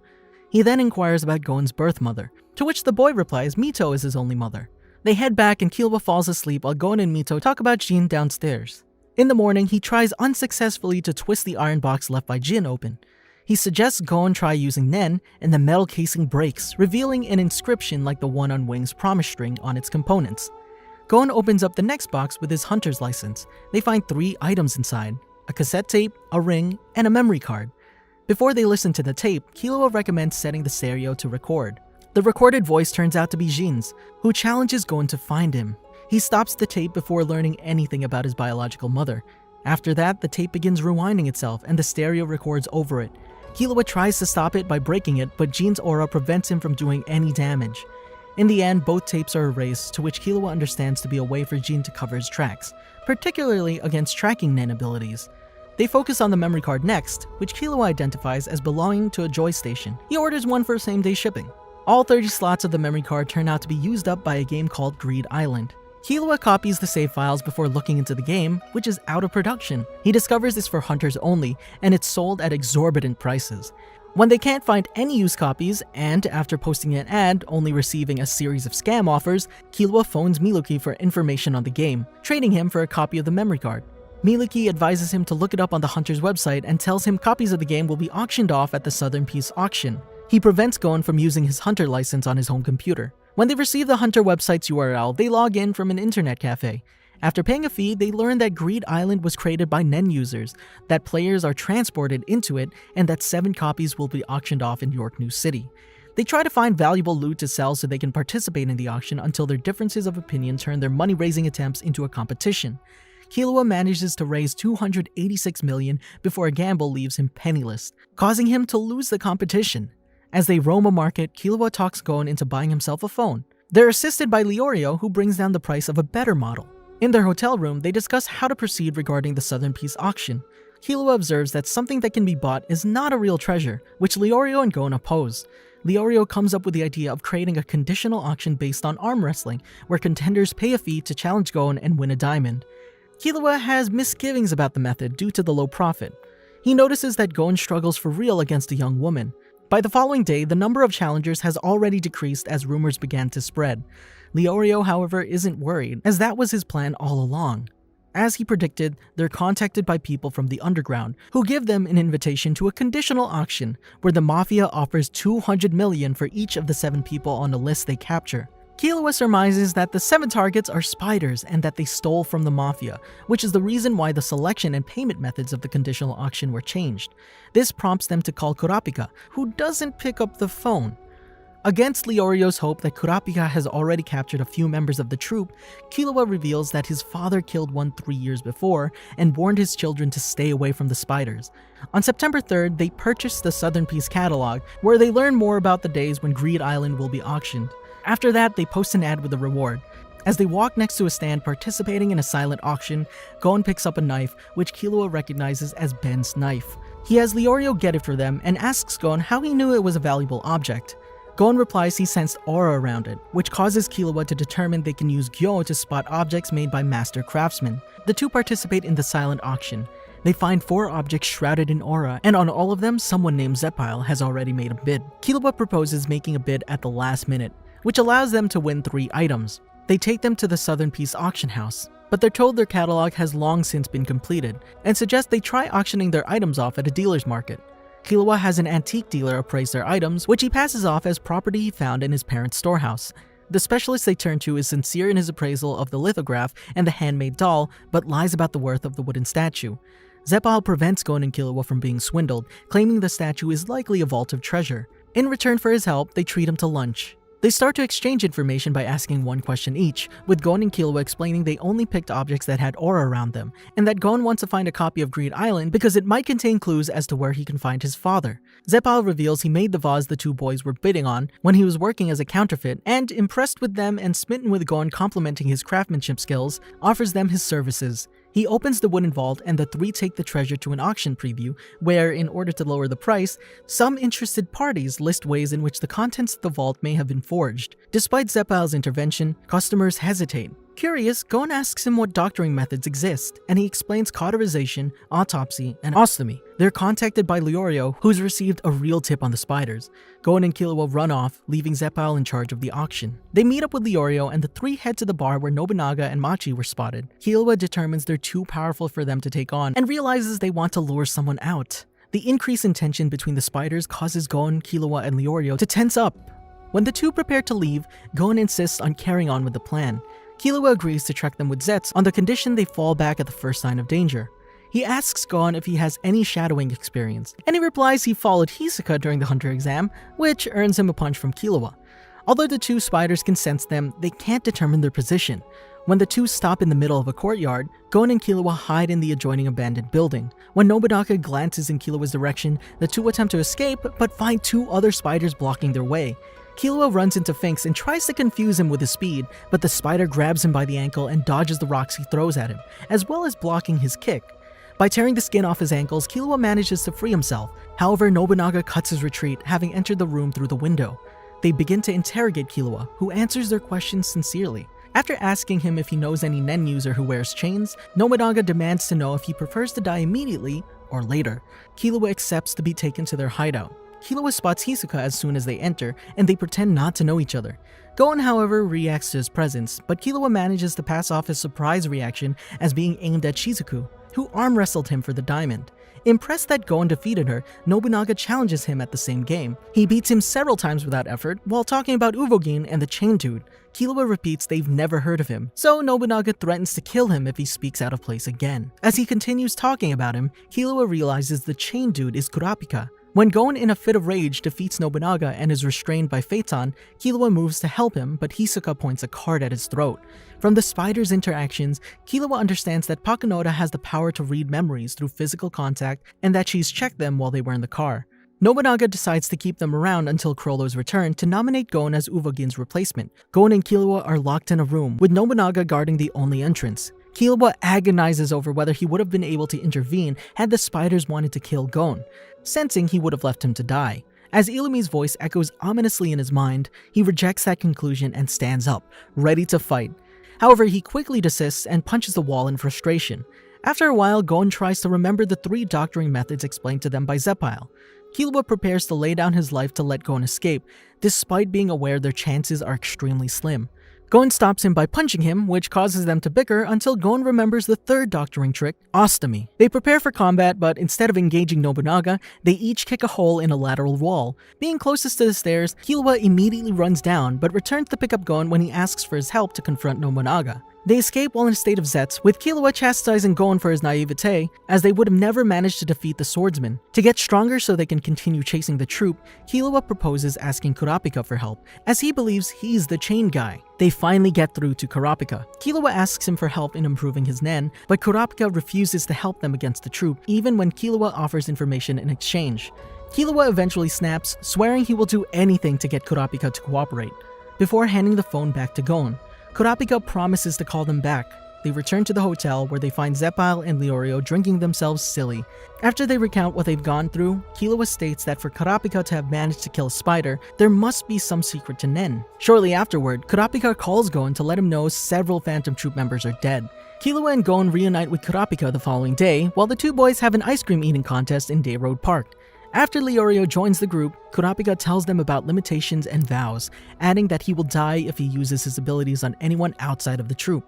Speaker 1: He then inquires about Gon's birth mother, to which the boy replies Mito is his only mother. They head back and Killua falls asleep while Gon and Mito talk about Jin downstairs. In the morning, he tries unsuccessfully to twist the iron box left by Jin open. He suggests Gon try using Nen, and the metal casing breaks, revealing an inscription like the one on Wing's promise string on its components. Gon opens up the next box with his hunter's license. They find 3 items inside: a cassette tape, a ring, and a memory card. Before they listen to the tape, Killua recommends setting the stereo to record. The recorded voice turns out to be Jin's, who challenges Gon to find him. He stops the tape before learning anything about his biological mother. After that, the tape begins rewinding itself and the stereo records over it. Killua tries to stop it by breaking it, but Jin's aura prevents him from doing any damage. In the end, both tapes are erased, to which Killua understands to be a way for Jin to cover his tracks, particularly against tracking Nen abilities. They focus on the memory card next, which Killua identifies as belonging to a Joy Station. He orders one for same-day shipping. All 30 slots of the memory card turn out to be used up by a game called Greed Island. Killua copies the save files before looking into the game, which is out of production. He discovers it's for hunters only, and it's sold at exorbitant prices. When they can't find any used copies, and after posting an ad only receiving a series of scam offers, Killua phones Miluki for information on the game, trading him for a copy of the memory card. Miluki advises him to look it up on the hunter's website and tells him copies of the game will be auctioned off at the Southern Peace auction. He prevents Gon from using his hunter license on his home computer. When they receive the Hunter website's URL, they log in from an internet cafe. After paying a fee, they learn that Greed Island was created by Nen users, that players are transported into it, and that 7 copies will be auctioned off in Yorknew City. They try to find valuable loot to sell so they can participate in the auction until their differences of opinion turn their money-raising attempts into a competition. Killua manages to raise $286 million before a gamble leaves him penniless, causing him to lose the competition. As they roam a market, Killua talks Gon into buying himself a phone. They're assisted by Leorio, who brings down the price of a better model. In their hotel room, they discuss how to proceed regarding the Southern Peace auction. Killua observes that something that can be bought is not a real treasure, which Leorio and Gon oppose. Leorio comes up with the idea of creating a conditional auction based on arm wrestling, where contenders pay a fee to challenge Gon and win a diamond. Killua has misgivings about the method due to the low profit. He notices that Gon struggles for real against a young woman. By the following day, the number of challengers has already decreased as rumors began to spread. Leorio, however, isn't worried, as that was his plan all along. As he predicted, they're contacted by people from the underground, who give them an invitation to a conditional auction, where the Mafia offers $200 million for each of the 7 people on the list they capture. Killua surmises that the 7 targets are spiders and that they stole from the Mafia, which is the reason why the selection and payment methods of the conditional auction were changed. This prompts them to call Kurapika, who doesn't pick up the phone. Against Leorio's hope that Kurapika has already captured a few members of the troop, Killua reveals that his father killed one 3 years before and warned his children to stay away from the spiders. On September 3rd, they purchase the Southern Peace catalog, where they learn more about the days when Greed Island will be auctioned. After that, they post an ad with a reward. As they walk next to a stand participating in a silent auction, Gon picks up a knife, which Killua recognizes as Ben's knife. He has Leorio get it for them and asks Gon how he knew it was a valuable object. Gon replies he sensed aura around it, which causes Killua to determine they can use Gyo to spot objects made by master craftsmen. The two participate in the silent auction. They find 4 objects shrouded in aura, and on all of them, someone named Zepile has already made a bid. Killua proposes making a bid at the last minute, which allows them to win 3 items. They take them to the Southern Peace auction house, but they're told their catalog has long since been completed, and suggest they try auctioning their items off at a dealer's market. Killua has an antique dealer appraise their items, which he passes off as property he found in his parents' storehouse. The specialist they turn to is sincere in his appraisal of the lithograph and the handmade doll, but lies about the worth of the wooden statue. Zeppal prevents Gon and Killua from being swindled, claiming the statue is likely a vault of treasure. In return for his help, they treat him to lunch. They start to exchange information by asking one question each, with Gon and Killua explaining they only picked objects that had aura around them, and that Gon wants to find a copy of Greed Island because it might contain clues as to where he can find his father. Zeppal reveals he made the vase the two boys were bidding on when he was working as a counterfeit, and impressed with them and smitten with Gon complimenting his craftsmanship skills, offers them his services. He opens the wooden vault and the three take the treasure to an auction preview, where, in order to lower the price, some interested parties list ways in which the contents of the vault may have been forged. Despite Zeppal's intervention, customers hesitate. Curious, Gon asks him what doctoring methods exist, and he explains cauterization, autopsy, and ostomy. They're contacted by Leorio, who's received a real tip on the spiders. Gon and Killua run off, leaving Zeppal in charge of the auction. They meet up with Leorio, and the three head to the bar where Nobunaga and Machi were spotted. Killua determines they're too powerful for them to take on, and realizes they want to lure someone out. The increase in tension between the spiders causes Gon, Killua, and Leorio to tense up. When the two prepare to leave, Gon insists on carrying on with the plan. Killua agrees to trek them with Zetz on the condition they fall back at the first sign of danger. He asks Gon if he has any shadowing experience, and he replies he followed Hisoka during the hunter exam, which earns him a punch from Killua. Although the two spiders can sense them, they can't determine their position. When the two stop in the middle of a courtyard, Gon and Killua hide in the adjoining abandoned building. When Nobunaga glances in Killua's direction, the two attempt to escape, but find two other spiders blocking their way. Killua runs into Finks and tries to confuse him with his speed, but the spider grabs him by the ankle and dodges the rocks he throws at him, as well as blocking his kick. By tearing the skin off his ankles, Killua manages to free himself. However, Nobunaga cuts his retreat, having entered the room through the window. They begin to interrogate Killua, who answers their questions sincerely. After asking him if he knows any Nen user who wears chains, Nobunaga demands to know if he prefers to die immediately or later. Killua accepts to be taken to their hideout. Killua spots Hisoka as soon as they enter, and they pretend not to know each other. Gon, however, reacts to his presence, but Killua manages to pass off his surprise reaction as being aimed at Shizuku, who arm wrestled him for the diamond. Impressed that Gon defeated her, Nobunaga challenges him at the same game. He beats him several times without effort, while talking about Uvogin and the Chain Dude. Killua repeats they've never heard of him, so Nobunaga threatens to kill him if he speaks out of place again. As he continues talking about him, Killua realizes the Chain Dude is Kurapika. When Gon, in a fit of rage, defeats Nobunaga and is restrained by Phaeton, Killua moves to help him, but Hisoka points a card at his throat. From the spiders' interactions, Killua understands that Pakunoda has the power to read memories through physical contact and that she's checked them while they were in the car. Nobunaga decides to keep them around until Chrollo's return to nominate Gon as Uvogin's replacement. Gon and Killua are locked in a room, with Nobunaga guarding the only entrance. Killua agonizes over whether he would have been able to intervene had the spiders wanted to kill Gon, sensing he would have left him to die. As Illumi's voice echoes ominously in his mind, he rejects that conclusion and stands up, ready to fight. However, he quickly desists and punches the wall in frustration. After a while, Gon tries to remember the three doctoring methods explained to them by Zeppal. Killua prepares to lay down his life to let Gon escape, despite being aware their chances are extremely slim. Gon stops him by punching him, which causes them to bicker until Gon remembers the third doctoring trick, ostomy. They prepare for combat, but instead of engaging Nobunaga, they each kick a hole in a lateral wall. Being closest to the stairs, Killua immediately runs down, but returns to pick up Gon when he asks for his help to confront Nobunaga. They escape while in a state of Zetz, with Killua chastising Gon for his naivete, as they would have never managed to defeat the swordsman. To get stronger so they can continue chasing the troop, Killua proposes asking Kurapika for help, as he believes he's the chain guy. They finally get through to Kurapika. Killua asks him for help in improving his Nen, but Kurapika refuses to help them against the troop, even when Killua offers information in exchange. Killua eventually snaps, swearing he will do anything to get Kurapika to cooperate, before handing the phone back to Gon. Kurapika promises to call them back. They return to the hotel where they find Zeppal and Leorio drinking themselves silly. After they recount what they've gone through, Killua states that for Kurapika to have managed to kill a spider, there must be some secret to Nen. Shortly afterward, Kurapika calls Gon to let him know several Phantom Troop members are dead. Killua and Gon reunite with Kurapika the following day, while the two boys have an ice cream eating contest in Day Road Park. After Leorio joins the group, Kurapika tells them about limitations and vows, adding that he will die if he uses his abilities on anyone outside of the troop.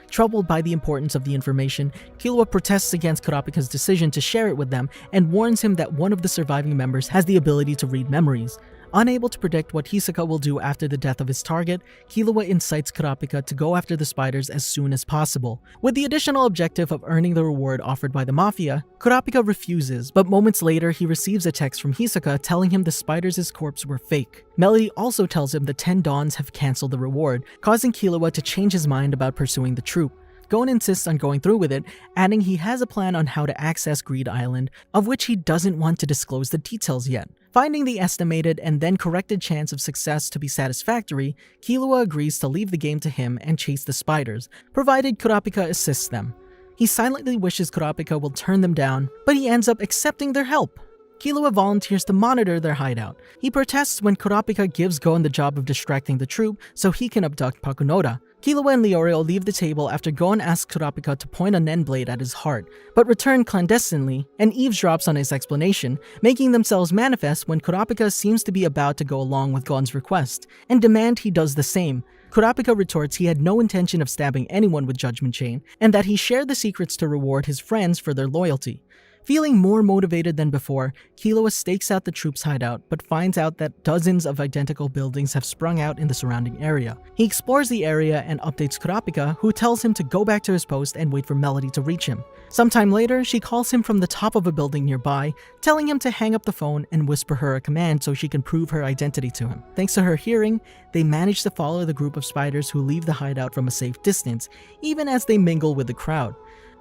Speaker 1: Troubled by the importance of the information, Killua protests against Kurapika's decision to share it with them and warns him that one of the surviving members has the ability to read memories. Unable to predict what Hisoka will do after the death of his target, Killua incites Kurapika to go after the spiders as soon as possible. With the additional objective of earning the reward offered by the Mafia, Kurapika refuses, but moments later he receives a text from Hisoka telling him the spiders' corpse were fake. Melody also tells him the 10 Dons have cancelled the reward, causing Killua to change his mind about pursuing the troop. Gon insists on going through with it, adding he has a plan on how to access Greed Island, of which he doesn't want to disclose the details yet. Finding the estimated and then corrected chance of success to be satisfactory, Killua agrees to leave the game to him and chase the spiders, provided Kurapika assists them. He silently wishes Kurapika will turn them down, but he ends up accepting their help. Killua volunteers to monitor their hideout. He protests when Kurapika gives Gon the job of distracting the troop so he can abduct Pakunoda. Killua and Leorio leave the table after Gon asks Kurapika to point a nen blade at his heart, but return clandestinely and eavesdrops on his explanation, making themselves manifest when Kurapika seems to be about to go along with Gon's request, and demand he does the same. Kurapika retorts he had no intention of stabbing anyone with Judgment Chain, and that he shared the secrets to reward his friends for their loyalty. Feeling more motivated than before, Killua stakes out the troops' hideout, but finds out that dozens of identical buildings have sprung out in the surrounding area. He explores the area and updates Kurapika, who tells him to go back to his post and wait for Melody to reach him. Sometime later, she calls him from the top of a building nearby, telling him to hang up the phone and whisper her a command so she can prove her identity to him. Thanks to her hearing, they manage to follow the group of spiders who leave the hideout from a safe distance, even as they mingle with the crowd.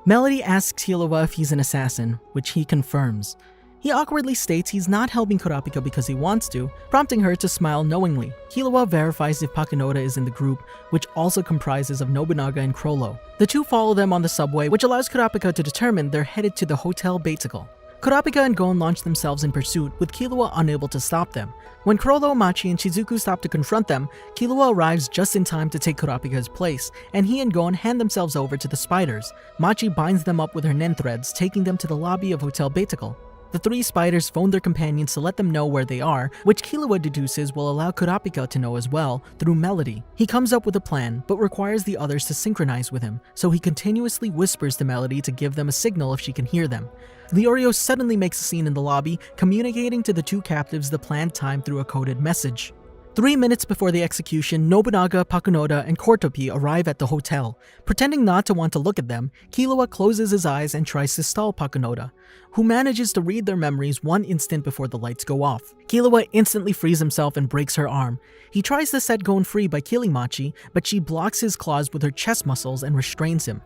Speaker 1: Melody asks Killua if he's an assassin, which he confirms. He awkwardly states he's not helping Kurapika because he wants to, prompting her to smile knowingly. Killua verifies if Pakunoda is in the group, which also comprises of Nobunaga and Chrollo. The two follow them on the subway, which allows Kurapika to determine they're headed to the Hotel Beitical. Kurapika and Gon launch themselves in pursuit, with Killua unable to stop them. When Chrollo, Machi, and Shizuku stop to confront them, Killua arrives just in time to take Kurapika's place, and he and Gon hand themselves over to the spiders. Machi binds them up with her nen threads, taking them to the lobby of Hotel Beitical. The three spiders phone their companions to let them know where they are, which Killua deduces will allow Kurapika to know as well, through Melody. He comes up with a plan, but requires the others to synchronize with him, so he continuously whispers to Melody to give them a signal if she can hear them. Leorio suddenly makes a scene in the lobby, communicating to the two captives the planned time through a coded message. 3 minutes before the execution, Nobunaga, Pakunoda, and Kortopi arrive at the hotel. Pretending not to want to look at them, Killua closes his eyes and tries to stall Pakunoda, who manages to read their memories 1 instant before the lights go off. Killua instantly frees himself and breaks her arm. He tries to set Gon free by killing Machi, but she blocks his claws with her chest muscles and restrains him.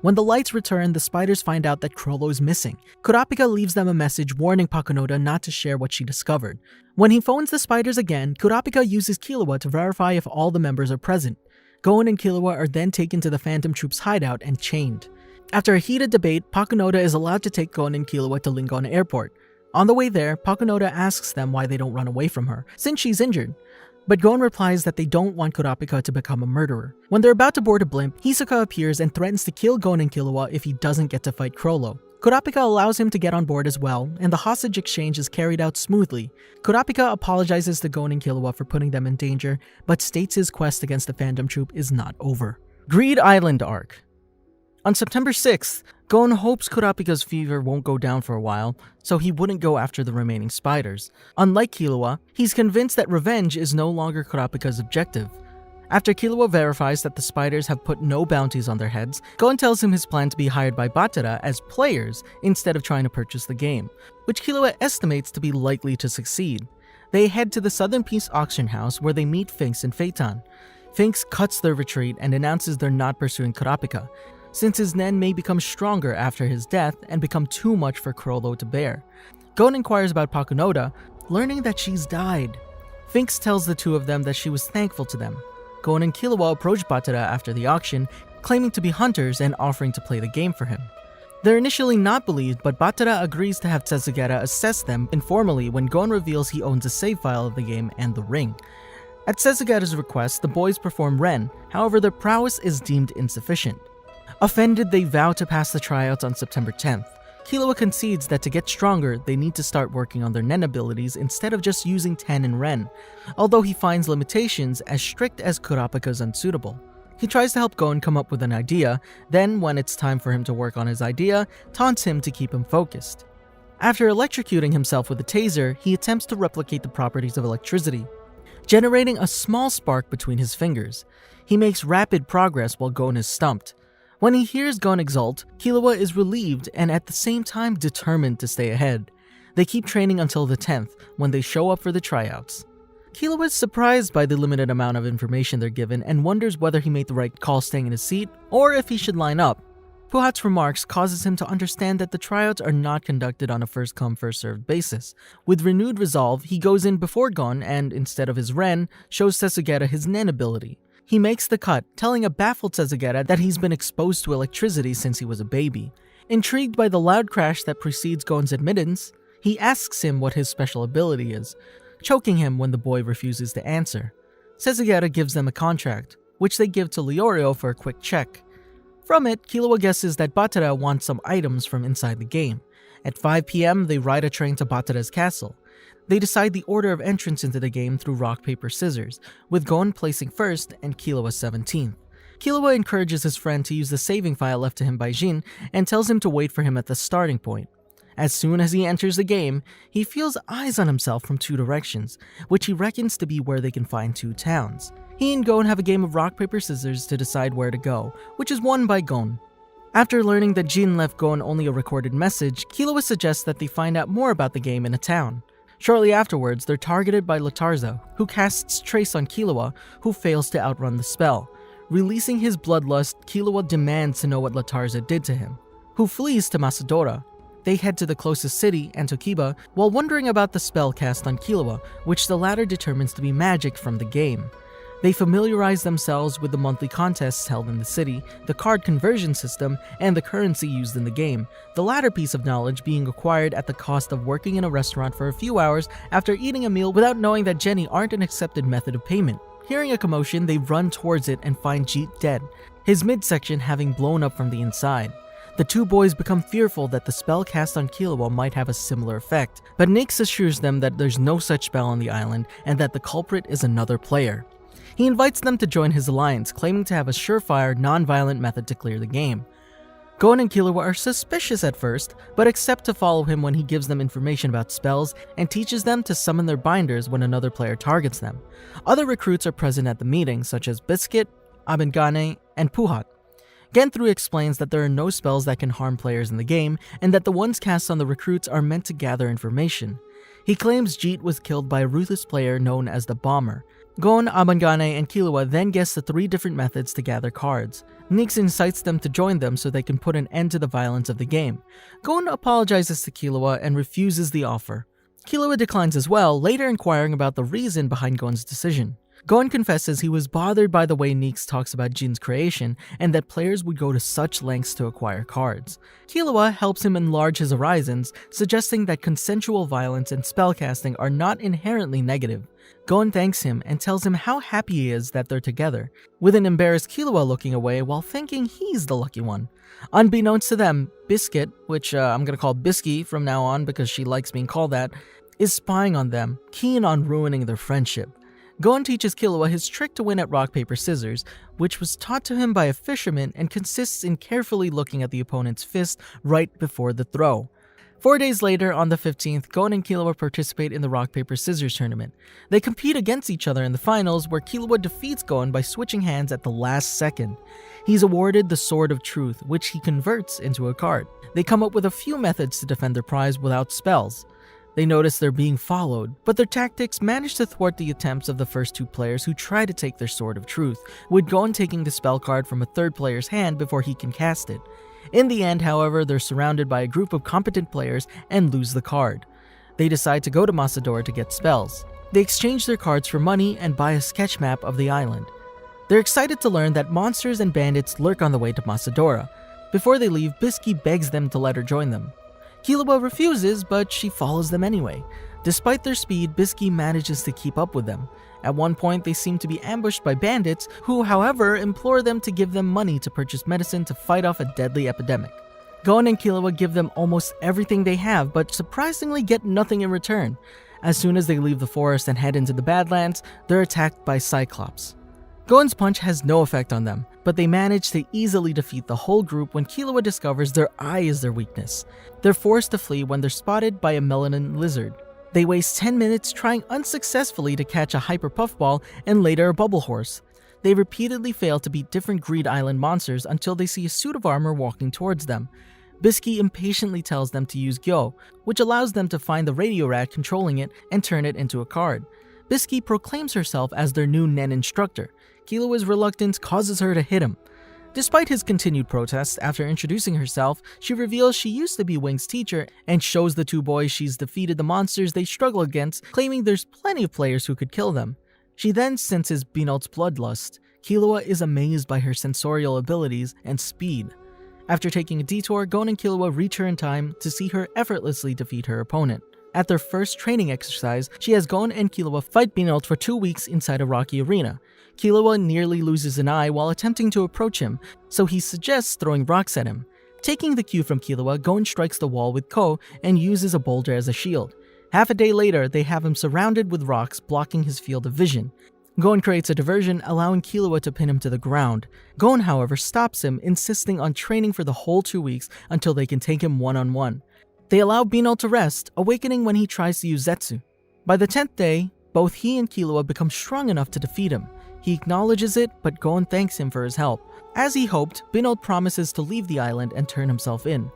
Speaker 1: When the lights return, the spiders find out that Chrollo is missing. Kurapika leaves them a message warning Pakunoda not to share what she discovered. When he phones the spiders again, Kurapika uses Killua to verify if all the members are present. Gon and Killua are then taken to the Phantom Troop's hideout and chained. After a heated debate, Pakunoda is allowed to take Gon and Killua to Lingon Airport. On the way there, Pakunoda asks them why they don't run away from her, since she's injured. But Gon replies that they don't want Kurapika to become a murderer. When they're about to board a blimp, Hisoka appears and threatens to kill Gon and Killua if he doesn't get to fight Chrollo. Kurapika allows him to get on board as well, and the hostage exchange is carried out smoothly. Kurapika apologizes to Gon and Killua for putting them in danger, but states his quest against the Phantom Troop is not over. Greed Island Arc. On September 6th, Gon hopes Kurapika's fever won't go down for a while, so he wouldn't go after the remaining spiders. Unlike Killua, he's convinced that revenge is no longer Kurapika's objective. After Killua verifies that the spiders have put no bounties on their heads, Gon tells him his plan to be hired by Batara as players instead of trying to purchase the game, which Killua estimates to be likely to succeed. They head to the Southern Peace auction house where they meet Finks and Phaeton. Finks cuts their retreat and announces they're not pursuing Kurapika, since his nen may become stronger after his death and become too much for Chrollo to bear. Gon inquires about Pakunoda, learning that she's died. Finks tells the two of them that she was thankful to them. Gon and Killua approach Batara after the auction, claiming to be hunters and offering to play the game for him. They're initially not believed, but Batara agrees to have Tsezugeta assess them informally when Gon reveals he owns a save file of the game and the ring. At Tsezugeta's request, the boys perform Ren, however their prowess is deemed insufficient. Offended, they vow to pass the tryouts on September 10th. Killua concedes that to get stronger, they need to start working on their nen abilities instead of just using Ten and Ren, although he finds limitations as strict as Kurapika's unsuitable. He tries to help Gon come up with an idea, then when it's time for him to work on his idea, taunts him to keep him focused. After electrocuting himself with a taser, he attempts to replicate the properties of electricity, generating a small spark between his fingers. He makes rapid progress while Gon is stumped. When he hears Gon exult, Killua is relieved and at the same time determined to stay ahead. They keep training until the 10th, when they show up for the tryouts. Killua is surprised by the limited amount of information they're given and wonders whether he made the right call staying in his seat or if he should line up. Puhat's remarks causes him to understand that the tryouts are not conducted on a first-come, first-served basis. With renewed resolve, he goes in before Gon and, instead of his Ren, shows Sesugeta his Nen ability. He makes the cut, telling a baffled Sesugeta that he's been exposed to electricity since he was a baby. Intrigued by the loud crash that precedes Gon's admittance, he asks him what his special ability is, choking him when the boy refuses to answer. Sesugeta gives them a contract, which they give to Leorio for a quick check. From it, Killua guesses that Batara wants some items from inside the game. At 5 p.m., they ride a train to Batara's castle. They decide the order of entrance into the game through rock, paper, scissors, with Gon placing first and Killua 17th. Killua encourages his friend to use the saving file left to him by Jin and tells him to wait for him at the starting point. As soon as he enters the game, he feels eyes on himself from 2 directions, which he reckons to be where they can find 2 towns. He and Gon have a game of rock, paper, scissors to decide where to go, which is won by Gon. After learning that Jin left Gon only a recorded message, Killua suggests that they find out more about the game in a town. Shortly afterwards, they're targeted by Latarza, who casts Trace on Killua, who fails to outrun the spell. Releasing his bloodlust, Killua demands to know what Latarza did to him, who flees to Masadora. They head to the closest city, Antokiba, while wondering about the spell cast on Killua, which the latter determines to be magic from the game. They familiarize themselves with the monthly contests held in the city, the card conversion system, and the currency used in the game, the latter piece of knowledge being acquired at the cost of working in a restaurant for a few hours after eating a meal without knowing that Jenny aren't an accepted method of payment. Hearing a commotion, they run towards it and find Jeet dead, his midsection having blown up from the inside. The 2 boys become fearful that the spell cast on Killua might have a similar effect, but Nyx assures them that there's no such spell on the island and that the culprit is another player. He invites them to join his alliance, claiming to have a surefire, non-violent method to clear the game. Gon and Killua are suspicious at first, but accept to follow him when he gives them information about spells and teaches them to summon their binders when another player targets them. Other recruits are present at the meeting, such as Biscuit, Abengane, and Puhat. Genthru explains that there are no spells that can harm players in the game, and that the ones cast on the recruits are meant to gather information. He claims Jeet was killed by a ruthless player known as the Bomber. Gon, Abengane, and Killua then guess the 3 different methods to gather cards. Nyx incites them to join them so they can put an end to the violence of the game. Gon apologizes to Killua and refuses the offer. Killua declines as well, later inquiring about the reason behind Gon's decision. Gon confesses he was bothered by the way Nyx talks about Jin's creation and that players would go to such lengths to acquire cards. Killua helps him enlarge his horizons, suggesting that consensual violence and spellcasting are not inherently negative. Gon thanks him and tells him how happy he is that they're together, with an embarrassed Killua looking away while thinking he's the lucky one. Unbeknownst to them, Biscuit, which I'm gonna call Bisky from now on because she likes being called that, is spying on them, keen on ruining their friendship. Gon teaches Killua his trick to win at rock, paper, scissors, which was taught to him by a fisherman and consists in carefully looking at the opponent's fist right before the throw. 4 days later, on the 15th, Gon and Killua participate in the rock, paper, scissors tournament. They compete against each other in the finals, where Killua defeats Gon by switching hands at the last second. He's awarded the Sword of Truth, which he converts into a card. They come up with a few methods to defend their prize without spells. They notice they're being followed, but their tactics manage to thwart the attempts of the first 2 players who try to take their Sword of Truth, with Gon taking the spell card from a 3rd player's hand before he can cast it. In the end, however, they're surrounded by a group of competent players and lose the card. They decide to go to Masadora to get spells. They exchange their cards for money and buy a sketch map of the island. They're excited to learn that monsters and bandits lurk on the way to Masadora. Before they leave, Bisky begs them to let her join them. Killua refuses, but she follows them anyway. Despite their speed, Bisky manages to keep up with them. At one point, they seem to be ambushed by bandits, who, however, implore them to give them money to purchase medicine to fight off a deadly epidemic. Gon and Killua give them almost everything they have, but surprisingly get nothing in return. As soon as they leave the forest and head into the Badlands, they're attacked by Cyclops. Gon's punch has no effect on them, but they manage to easily defeat the whole group when Killua discovers their eye is their weakness. They're forced to flee when they're spotted by a melanin lizard. They waste 10 minutes trying unsuccessfully to catch a hyper puffball and later a bubble horse. They repeatedly fail to beat different Greed Island monsters until they see a suit of armor walking towards them. Bisky impatiently tells them to use Gyo, which allows them to find the radio rat controlling it and turn it into a card. Bisky proclaims herself as their new Nen instructor. Killua's reluctance causes her to hit him. Despite his continued protests after introducing herself, she reveals she used to be Wing's teacher and shows the two boys she's defeated the monsters they struggle against, claiming there's plenty of players who could kill them. She then senses Binold's bloodlust. Killua is amazed by her sensorial abilities and speed. After taking a detour, Gon and Killua reach her in time to see her effortlessly defeat her opponent. At their first training exercise, she has Gon and Killua fight Binold for 2 weeks inside a rocky arena. Killua nearly loses an eye while attempting to approach him, so he suggests throwing rocks at him. Taking the cue from Killua, Gon strikes the wall with Ko and uses a boulder as a shield. Half a day later, they have him surrounded with rocks blocking his field of vision. Gon creates a diversion, allowing Killua to pin him to the ground. Gon, however, stops him, insisting on training for the whole 2 weeks until they can take him one-on-one. They allow Binold to rest, awakening when he tries to use Zetsu. By the 10th day, both he and Killua become strong enough to defeat him. He acknowledges it, but Gon thanks him for his help. As he hoped, Binold promises to leave the island and turn himself in.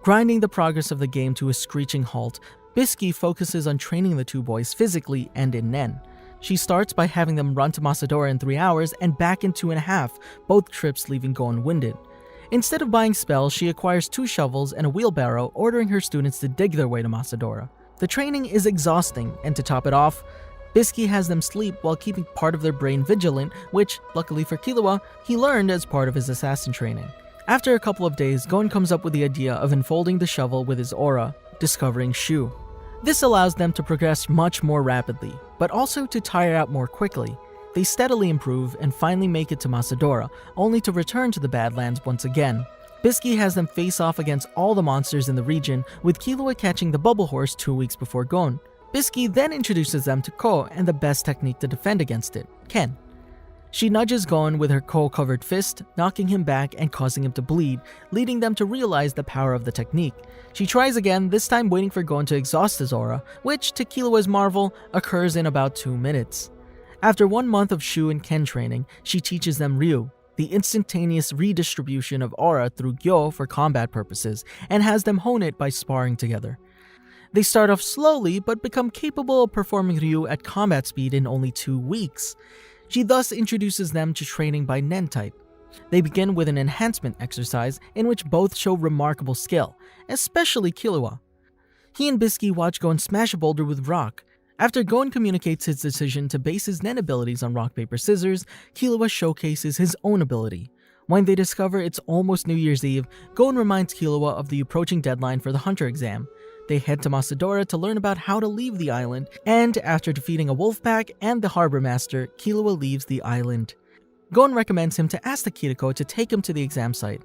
Speaker 1: Grinding the progress of the game to a screeching halt, Bisky focuses on training the two boys physically and in Nen. She starts by having them run to Masadora in 3 hours and back in 2.5, both trips leaving Gon winded. Instead of buying spells, she acquires 2 shovels and a wheelbarrow, ordering her students to dig their way to Masadora. The training is exhausting, and to top it off, Bisky has them sleep while keeping part of their brain vigilant, which, luckily for Killua, he learned as part of his assassin training. After a couple of days, Gon comes up with the idea of enfolding the shovel with his aura, discovering Shu. This allows them to progress much more rapidly, but also to tire out more quickly. They steadily improve and finally make it to Masadora, only to return to the Badlands once again. Bisky has them face off against all the monsters in the region, with Killua catching the bubble horse 2 weeks before Gon. Bisky then introduces them to Ko and the best technique to defend against it, Ken. She nudges Gon with her Ko-covered fist, knocking him back and causing him to bleed, leading them to realize the power of the technique. She tries again, this time waiting for Gon to exhaust his aura, which, to Killua's marvel, occurs in about 2 minutes. After 1 month of Shu and Ken training, she teaches them Ryu, the instantaneous redistribution of aura through Gyo for combat purposes, and has them hone it by sparring together. They start off slowly, but become capable of performing Ryu at combat speed in only 2 weeks. She thus introduces them to training by Nen type. They begin with an enhancement exercise in which both show remarkable skill, especially Killua. He and Bisky watch Gon smash a boulder with rock. After Gon communicates his decision to base his Nen abilities on rock, paper, scissors, Killua showcases his own ability. When they discover it's almost New Year's Eve, Gon reminds Killua of the approaching deadline for the Hunter exam. They head to Masadora to learn about how to leave the island, and after defeating a wolf pack and the harbor master, Killua leaves the island. Gon recommends him to ask the Kiriko to take him to the exam site.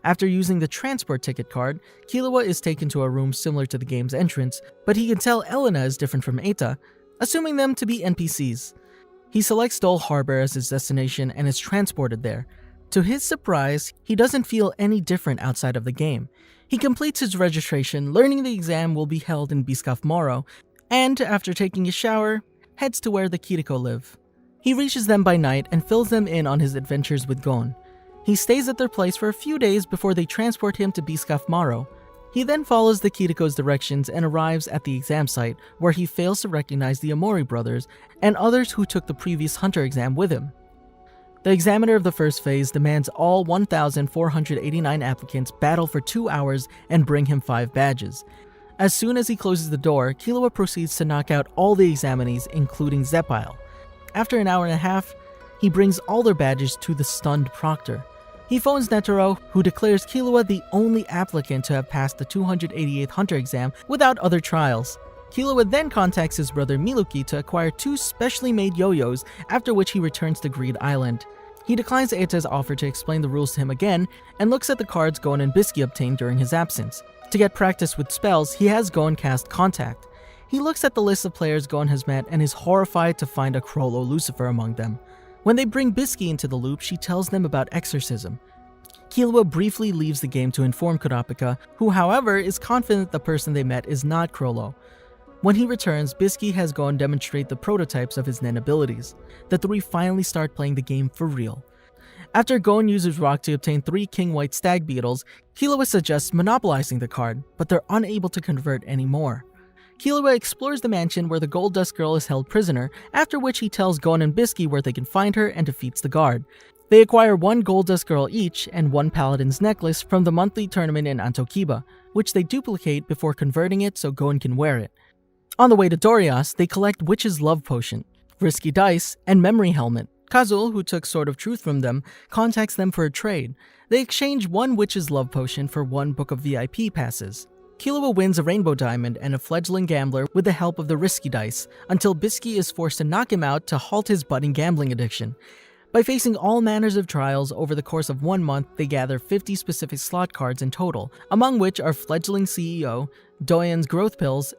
Speaker 1: After using the transport ticket card, Killua is taken to a room similar to the game's entrance, but he can tell Elena is different from Eita, assuming them to be NPCs. He selects Dole Harbor as his destination and is transported there. To his surprise, he doesn't feel any different outside of the game. He completes his registration, learning the exam will be held in Biscaf Moro, and after taking a shower, heads to where the Kiriko live. He reaches them by night and fills them in on his adventures with Gon. He stays at their place for a few days before they transport him to Biscaf Moro. He then follows the Kiriko's directions and arrives at the exam site, where he fails to recognize the Amori brothers and others who took the previous Hunter exam with him. The examiner of the first phase demands all 1,489 applicants battle for 2 hours and bring him 5 badges. As soon as he closes the door, Killua proceeds to knock out all the examinees, including Zepile. After an hour and a half, he brings all their badges to the stunned proctor. He phones Netero, who declares Killua the only applicant to have passed the 288th Hunter exam without other trials. Killua then contacts his brother Miluki to acquire 2 specially made yo-yos, after which he returns to Greed Island. He declines Eita's offer to explain the rules to him again, and looks at the cards Gon and Bisky obtained during his absence. To get practice with spells, he has Gon cast Contact. He looks at the list of players Gon has met and is horrified to find a Crollo Lucifer among them. When they bring Bisky into the loop, she tells them about exorcism. Killua briefly leaves the game to inform Kurapika, who however is confident the person they met is not Chrollo. When he returns, Bisky has Gon demonstrate the prototypes of his Nen abilities. The three finally start playing the game for real. After Gon uses Rock to obtain 3 King White Stag Beetles, Killua suggests monopolizing the card, but they're unable to convert anymore. Killua explores the mansion where the Gold Dust Girl is held prisoner, after which he tells Gon and Bisky where they can find her and defeats the guard. They acquire 1 Gold Dust Girl each and 1 Paladin's necklace from the monthly tournament in Antokiba, which they duplicate before converting it so Gon can wear it. On the way to Dorias, they collect Witch's Love Potion, Risky Dice, and Memory Helmet. Kazul, who took Sword of Truth from them, contacts them for a trade. They exchange 1 Witch's Love Potion for 1 Book of VIP passes. Killua wins a Rainbow Diamond and a fledgling gambler with the help of the Risky Dice, until Bisky is forced to knock him out to halt his budding gambling addiction. By facing all manners of trials over the course of 1 month, they gather 50 specific slot cards in total, among which are Fledgling CEO, Doyen's Growth Pills,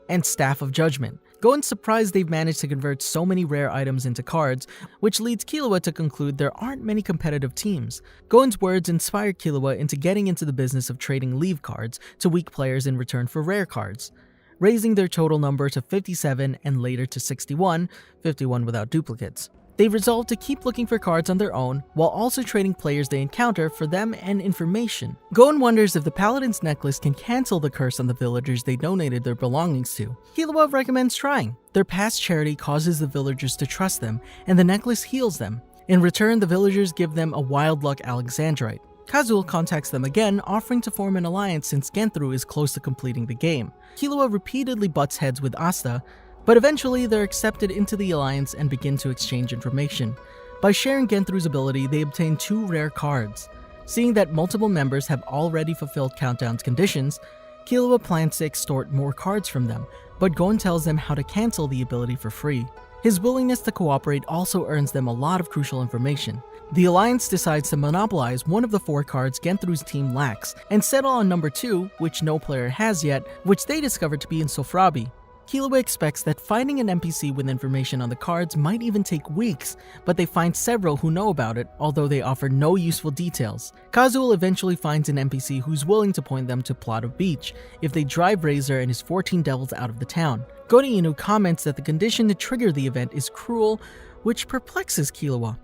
Speaker 1: and Staff of Judgment. Gon's surprised they've managed to convert so many rare items into cards, which leads Killua to conclude there aren't many competitive teams. Gon's words inspired Killua into getting into the business of trading leave cards to weak players in return for rare cards, raising their total number to 57 and later to 61, 51 without duplicates. They resolve to keep looking for cards on their own, while also trading players they encounter for them and information. Gon wonders if the Paladin's necklace can cancel the curse on the villagers they donated their belongings to. Killua recommends trying. Their past charity causes the villagers to trust them, and the necklace heals them. In return, the villagers give them a Wild Luck Alexandrite. Kazul contacts them again, offering to form an alliance since Genthru is close to completing the game. Killua repeatedly butts heads with Asta, but eventually they're accepted into the alliance and begin to exchange information. By sharing Genthru's ability, they obtain 2 rare cards. Seeing that multiple members have already fulfilled Countdown's conditions, Killua plans to extort more cards from them, but Gon tells them how to cancel the ability for free. His willingness to cooperate also earns them a lot of crucial information. The alliance decides to monopolize one of the 4 cards Genthru's team lacks, and settle on number 2, which no player has yet, which they discover to be in Sofrabi. Killua expects that finding an NPC with information on the cards might even take weeks, but they find several who know about it, although they offer no useful details. Kazul eventually finds an NPC who's willing to point them to Plot of Beach if they drive Razor and his 14 devils out of the town. Godainu comments that the condition to trigger the event is cruel, which perplexes Killua.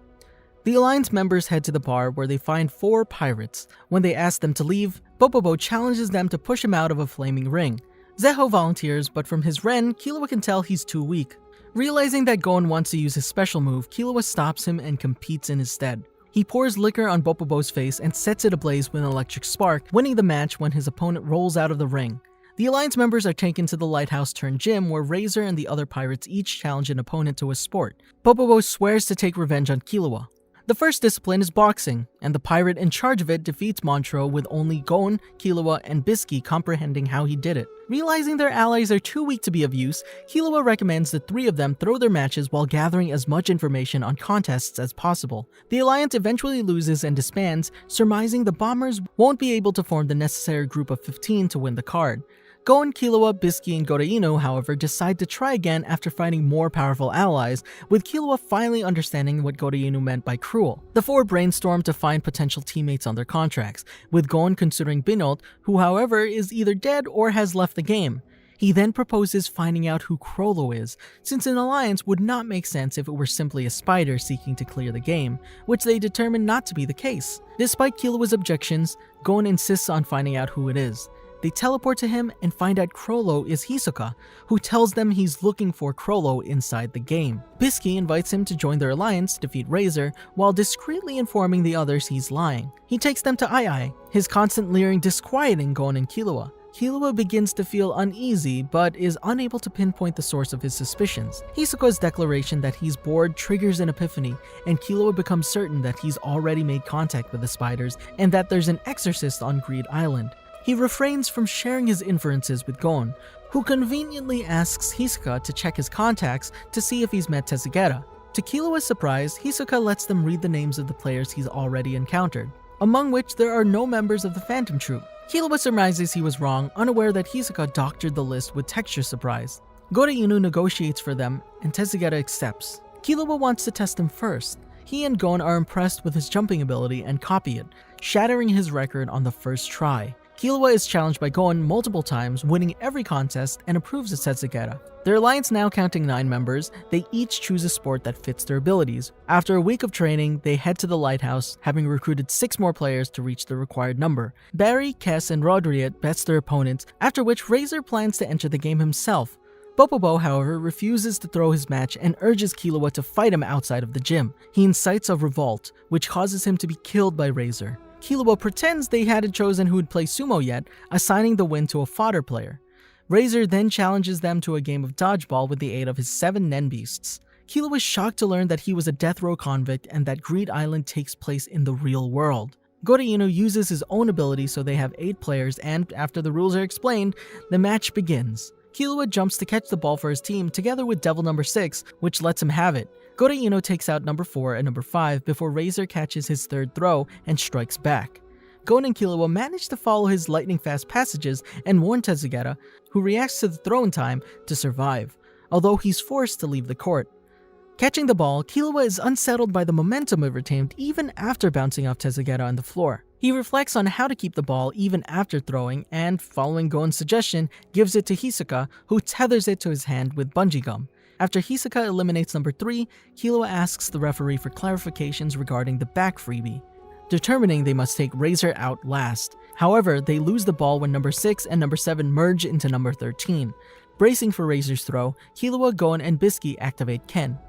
Speaker 1: The Alliance members head to the bar where they find 4 pirates. When they ask them to leave, Bobobo challenges them to push him out of a flaming ring. Zeho volunteers, but from his Ren, Killua can tell he's too weak. Realizing that Gon wants to use his special move, Killua stops him and competes in his stead. He pours liquor on Bobobo's face and sets it ablaze with an electric spark, winning the match when his opponent rolls out of the ring. The Alliance members are taken to the lighthouse-turned-gym where Razor and the other pirates each challenge an opponent to a sport. Bobobo swears to take revenge on Killua. The first discipline is boxing, and the pirate in charge of it defeats Montreux with only Gon, Killua, and Bisky comprehending how he did it. Realizing their allies are too weak to be of use, Killua recommends the 3 of them throw their matches while gathering as much information on contests as possible. The alliance eventually loses and disbands, surmising the bombers won't be able to form the necessary group of 15 to win the card. Gon, Killua, Bisky, and Godainu, however, decide to try again after finding more powerful allies, with Killua finally understanding what Godainu meant by cruel. The 4 brainstorm to find potential teammates on their contracts, with Gon considering Binot, who however is either dead or has left the game. He then proposes finding out who Chrollo is, since an alliance would not make sense if it were simply a spider seeking to clear the game, which they determine not to be the case. Despite Killua's objections, Gon insists on finding out who it is. They teleport to him and find out Chrollo is Hisoka, who tells them he's looking for Chrollo inside the game. Bisky invites him to join their alliance to defeat Razor, while discreetly informing the others he's lying. He takes them to Ai, his constant leering disquieting Gon and Killua. Killua begins to feel uneasy, but is unable to pinpoint the source of his suspicions. Hisoka's declaration that he's bored triggers an epiphany, and Killua becomes certain that he's already made contact with the spiders and that there's an exorcist on Greed Island. He refrains from sharing his inferences with Gon, who conveniently asks Hisoka to check his contacts to see if he's met Tetsugeta. To Killua's surprise, Hisoka lets them read the names of the players he's already encountered, among which there are no members of the Phantom Troupe. Killua surmises he was wrong, unaware that Hisoka doctored the list with texture surprise. Godainu negotiates for them, and Tetsugeta accepts. Killua wants to test him first. He and Gon are impressed with his jumping ability and copy it, shattering his record on the first try. Killua is challenged by Gon multiple times, winning every contest, and approves of Setsugeta. Their alliance now counting 9 members, they each choose a sport that fits their abilities. After a week of training, they head to the lighthouse, having recruited 6 more players to reach the required number. Barry, Kess, and Rodriet bets their opponents, after which Razor plans to enter the game himself. Bopobo, however, refuses to throw his match and urges Killua to fight him outside of the gym. He incites a revolt, which causes him to be killed by Razor. Killua pretends they hadn't chosen who would play sumo yet, assigning the win to a fodder player. Razor then challenges them to a game of dodgeball with the aid of his 7 Nen Beasts. Killua was shocked to learn that he was a death row convict and that Greed Island takes place in the real world. Goreino uses his own ability so they have 8 players, and after the rules are explained, the match begins. Killua jumps to catch the ball for his team together with Devil number 6, which lets him have it. Goreino takes out number 4 and number 5 before Razor catches his 3rd throw and strikes back. Gon and Killua manage to follow his lightning-fast passages and warn Setsugeta, who reacts to the throw in time, to survive, although he's forced to leave the court. Catching the ball, Killua is unsettled by the momentum it retained even after bouncing off Setsugeta on the floor. He reflects on how to keep the ball even after throwing and, following Gon's suggestion, gives it to Hisoka, who tethers it to his hand with bungee gum. After Hisoka eliminates number 3, Killua asks the referee for clarifications regarding the back freebie, determining they must take Razor out last. However, they lose the ball when number 6 and number 7 merge into number 13. Bracing for Razor's throw, Killua, Gon, and Bisky activate Ken.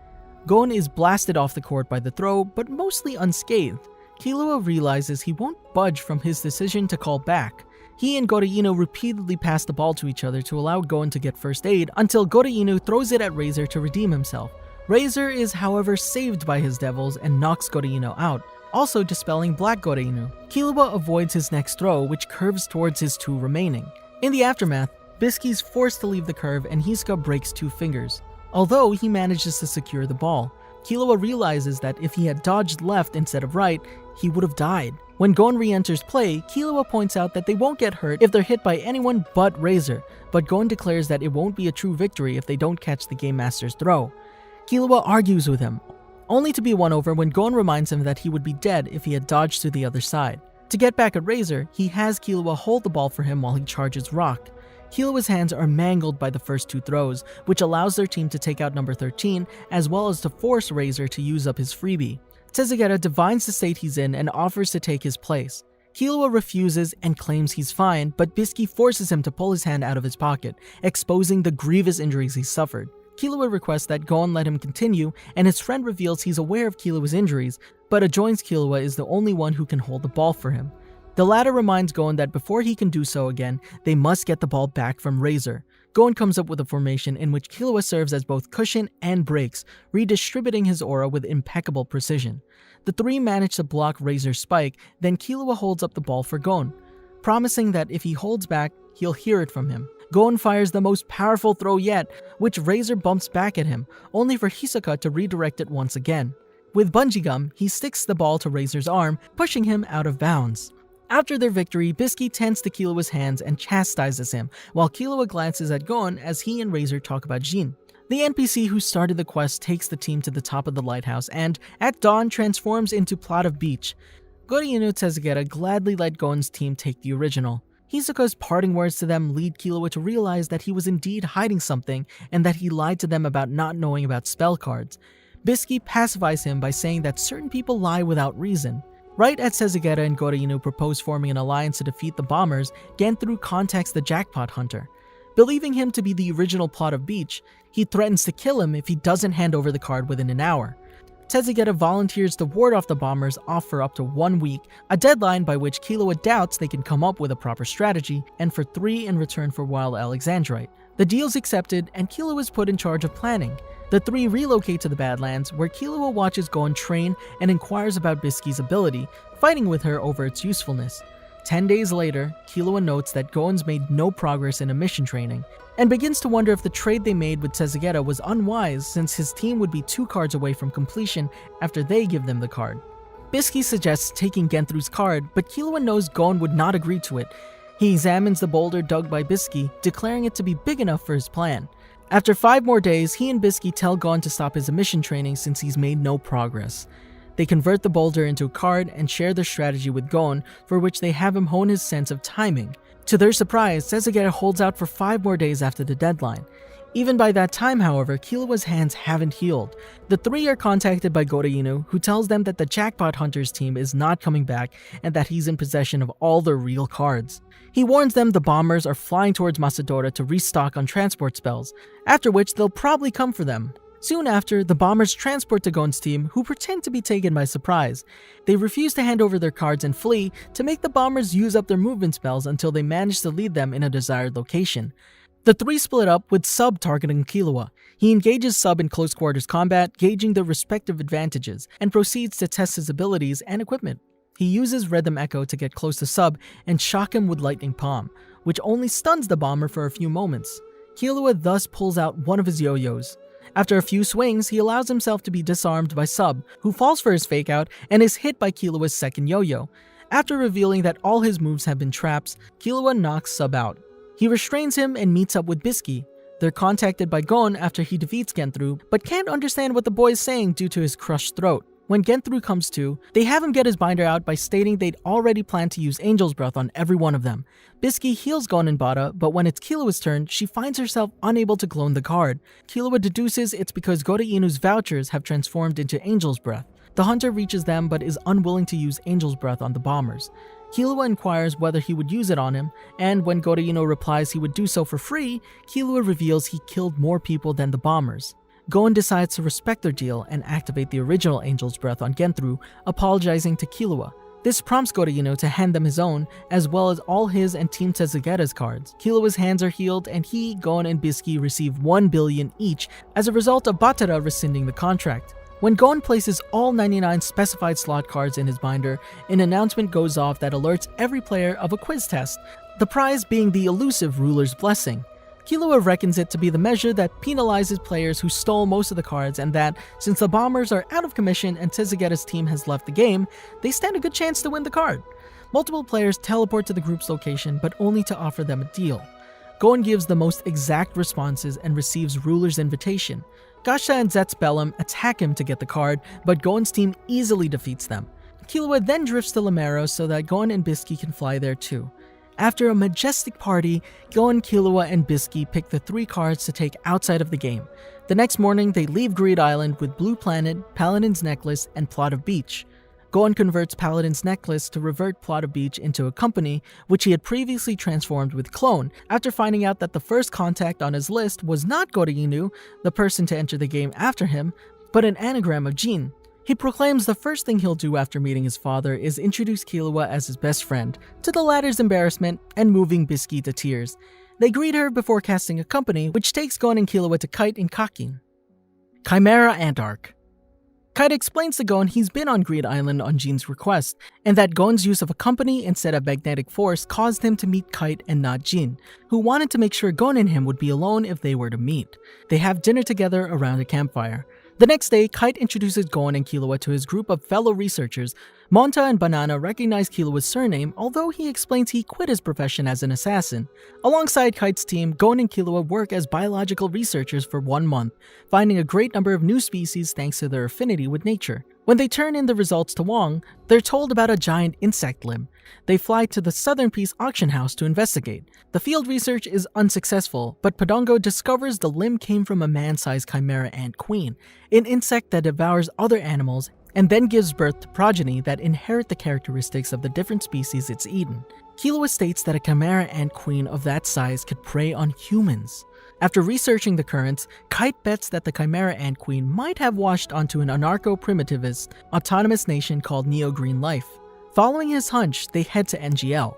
Speaker 1: Gon is blasted off the court by the throw, but mostly unscathed. Killua realizes he won't budge from his decision to call back. He and Goreino repeatedly pass the ball to each other to allow Gon to get first aid until Goreino throws it at Razor to redeem himself. Razor is, however, saved by his devils and knocks Goreino out, also dispelling Black Goreino. Killua avoids his next throw, which curves towards his 2 remaining. In the aftermath, Bisky's forced to leave the curve and Hisoka breaks 2 fingers, although he manages to secure the ball. Killua realizes that if he had dodged left instead of right, he would have died. When Gon re-enters play, Killua points out that they won't get hurt if they're hit by anyone but Razor, but Gon declares that it won't be a true victory if they don't catch the Game Master's throw. Killua argues with him, only to be won over when Gon reminds him that he would be dead if he had dodged to the other side. To get back at Razor, he has Killua hold the ball for him while he charges Rock. Killua's hands are mangled by the first 2 throws, which allows their team to take out number 13, as well as to force Razor to use up his freebie. Setsugeta divines the state he's in and offers to take his place. Killua refuses and claims he's fine, but Bisky forces him to pull his hand out of his pocket, exposing the grievous injuries he suffered. Killua requests that Gon let him continue, and his friend reveals he's aware of Killua's injuries, but adjoins Killua is the only one who can hold the ball for him. The latter reminds Gon that before he can do so again, they must get the ball back from Razor. Gon comes up with a formation in which Killua serves as both cushion and brakes, redistributing his aura with impeccable precision. The 3 manage to block Razor's spike, then Killua holds up the ball for Gon, promising that if he holds back, he'll hear it from him. Gon fires the most powerful throw yet, which Razor bumps back at him, only for Hisoka to redirect it once again. With bungee gum, he sticks the ball to Razor's arm, pushing him out of bounds. After their victory, Bisky tends to Killua's hands and chastises him, while Killua glances at Gon as he and Razor talk about Jin. The NPC who started the quest takes the team to the top of the lighthouse and, at dawn, transforms into plot of beach. Goreino Setsugeta gladly let Gon's team take the original. Hisoka's parting words to them lead Killua to realize that he was indeed hiding something and that he lied to them about not knowing about spell cards. Bisky pacifies him by saying that certain people lie without reason. Right as Setsugeta and Goreino propose forming an alliance to defeat the bombers, Genthru contacts the Jackpot Hunter. Believing him to be the original plot of Beach, he threatens to kill him if he doesn't hand over the card within an hour. Setsugeta volunteers to ward off the bombers off for up to 1 week, a deadline by which Killua doubts they can come up with a proper strategy, and for 3 in return for Wild Alexandrite. The deal's accepted, and Killua is put in charge of planning. The 3 relocate to the Badlands, where Killua watches Gon train and inquires about Bisky's ability, fighting with her over its usefulness. 10 days later, Killua notes that Gon's made no progress in emission training, and begins to wonder if the trade they made with Setsugeta was unwise since his team would be 2 cards away from completion after they give them the card. Bisky suggests taking Genthru's card, but Killua knows Gon would not agree to it. He examines the boulder dug by Bisky, declaring it to be big enough for his plan. After 5 more days, he and Bisky tell Gon to stop his emission training since he's made no progress. They convert the boulder into a card and share their strategy with Gon, for which they have him hone his sense of timing. To their surprise, Sezageta holds out for 5 more days after the deadline. Even by that time, however, Killua's hands haven't healed. The three are contacted by Inu, who tells them that the Jackpot Hunters team is not coming back and that he's in possession of all their real cards. He warns them the bombers are flying towards Masadora to restock on transport spells, after which they'll probably come for them. Soon after, the bombers transport to Gon's team, who pretend to be taken by surprise. They refuse to hand over their cards and flee to make the bombers use up their movement spells until they manage to lead them in a desired location. The three split up, with Sub targeting Killua. He engages Sub in close quarters combat, gauging their respective advantages, and proceeds to test his abilities and equipment. He uses Rhythm Echo to get close to Sub and shock him with Lightning Palm, which only stuns the bomber for a few moments. Killua thus pulls out one of his yo-yos. After a few swings, he allows himself to be disarmed by Sub, who falls for his fake out and is hit by Killua's second yo-yo. After revealing that all his moves have been traps, Killua knocks Sub out. He restrains him and meets up with Bisky. They're contacted by Gon after he defeats Genthru, but can't understand what the boy is saying due to his crushed throat. When Genthru comes to, they have him get his binder out by stating they'd already planned to use Angel's Breath on every one of them. Bisky heals Gon and Bada, but when it's Killua's turn, she finds herself unable to clone the card. Killua deduces it's because Inu's vouchers have transformed into Angel's Breath. The hunter reaches them but is unwilling to use Angel's Breath on the bombers. Killua inquires whether he would use it on him, and when Inu replies he would do so for free, Killua reveals he killed more people than the bombers. Gon decides to respect their deal and activate the original Angel's Breath on Genthru, apologizing to Killua. This prompts Inu to hand them his own, as well as all his and Team Tezageta's cards. Killua's hands are healed, and he, Gon, and Bisky receive 1 billion each as a result of Batara rescinding the contract. When Gon places all 99 specified slot cards in his binder, an announcement goes off that alerts every player of a quiz test, the prize being the elusive Ruler's Blessing. Killua reckons it to be the measure that penalizes players who stole most of the cards, and that, since the bombers are out of commission and Tezageta's team has left the game, they stand a good chance to win the card. Multiple players teleport to the group's location, but only to offer them a deal. Gon gives the most exact responses and receives Ruler's invitation. Gasha and Zetzbellum attack him to get the card, but Gon's team easily defeats them. Killua then drifts to Limero so that Gon and Bisky can fly there too. After a majestic party, Gon, Killua, and Bisky pick the 3 cards to take outside of the game. The next morning, they leave Greed Island with Blue Planet, Paladin's Necklace, and Plot of Beach. Gon converts Paladin's Necklace to revert Plot of Beach into a company, which he had previously transformed with Clone, after finding out that the first contact on his list was not Inu, the person to enter the game after him, but an anagram of Jin. He proclaims the first thing he'll do after meeting his father is introduce Killua as his best friend, to the latter's embarrassment and moving Bisky to tears. They greet her before casting a company, which takes Gon and Killua to Kite in Kakin. Chimera Ant Arc. Kite explains to Gon he's been on Greed Island on Jin's request, and that Gon's use of a company instead of magnetic force caused him to meet Kite and not Jin, who wanted to make sure Gon and him would be alone if they were to meet. They have dinner together around a campfire. The next day, Kite introduces Gon and Killua to his group of fellow researchers. Monta and Banana recognize Killua's surname, although he explains he quit his profession as an assassin. Alongside Kite's team, Gon and Killua work as biological researchers for 1 month, finding a great number of new species thanks to their affinity with nature. When they turn in the results to Wong, they're told about a giant insect limb. They fly to the Southern Peace auction house to investigate. The field research is unsuccessful, but Podongo discovers the limb came from a man-sized chimera ant queen, an insect that devours other animals and then gives birth to progeny that inherit the characteristics of the different species it's eaten. Killua states that a chimera ant queen of that size could prey on humans. After researching the currents, Kite bets that the Chimera Ant Queen might have washed onto an anarcho-primitivist, autonomous nation called Neo-Green Life. Following his hunch, they head to NGL.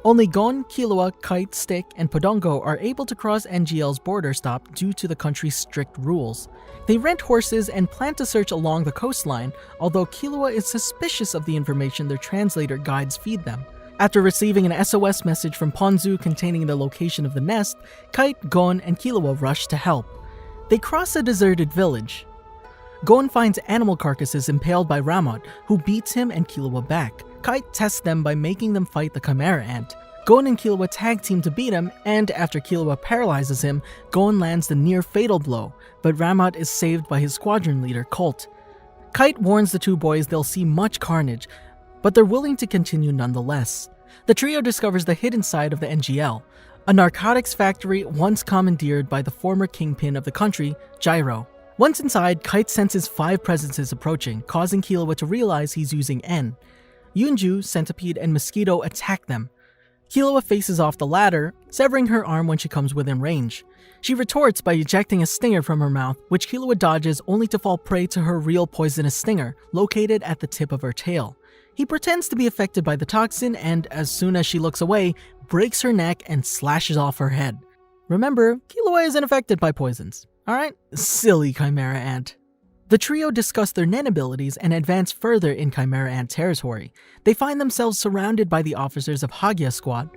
Speaker 1: Only Gon, Killua, Kite, Stick, and Podongo are able to cross NGL's border stop due to the country's strict rules. They rent horses and plan to search along the coastline, although Killua is suspicious of the information their translator guides feed them. After receiving an SOS message from Ponzu containing the location of the nest, Kite, Gon, and Killua rush to help. They cross a deserted village. Gon finds animal carcasses impaled by Ramot, who beats him and Killua back. Kite tests them by making them fight the Chimera Ant. Gon and Killua tag team to beat him, and after Killua paralyzes him, Gon lands the near-fatal blow, but Ramot is saved by his squadron leader, Colt. Kite warns the two boys they'll see much carnage, but they're willing to continue nonetheless. The trio discovers the hidden side of the NGL, a narcotics factory once commandeered by the former kingpin of the country, Gyro. Once inside, Kite senses 5 presences approaching, causing Killua to realize he's using N. Yunju, Centipede, and Mosquito attack them. Killua faces off the latter, severing her arm when she comes within range. She retorts by ejecting a stinger from her mouth, which Killua dodges only to fall prey to her real poisonous stinger, located at the tip of her tail. He pretends to be affected by the toxin and, as soon as she looks away, breaks her neck and slashes off her head. Remember, Killua isn't affected by poisons, alright? Silly Chimera Ant. The trio discuss their Nen abilities and advance further in Chimera Ant territory. They find themselves surrounded by the officers of Hagya Squad.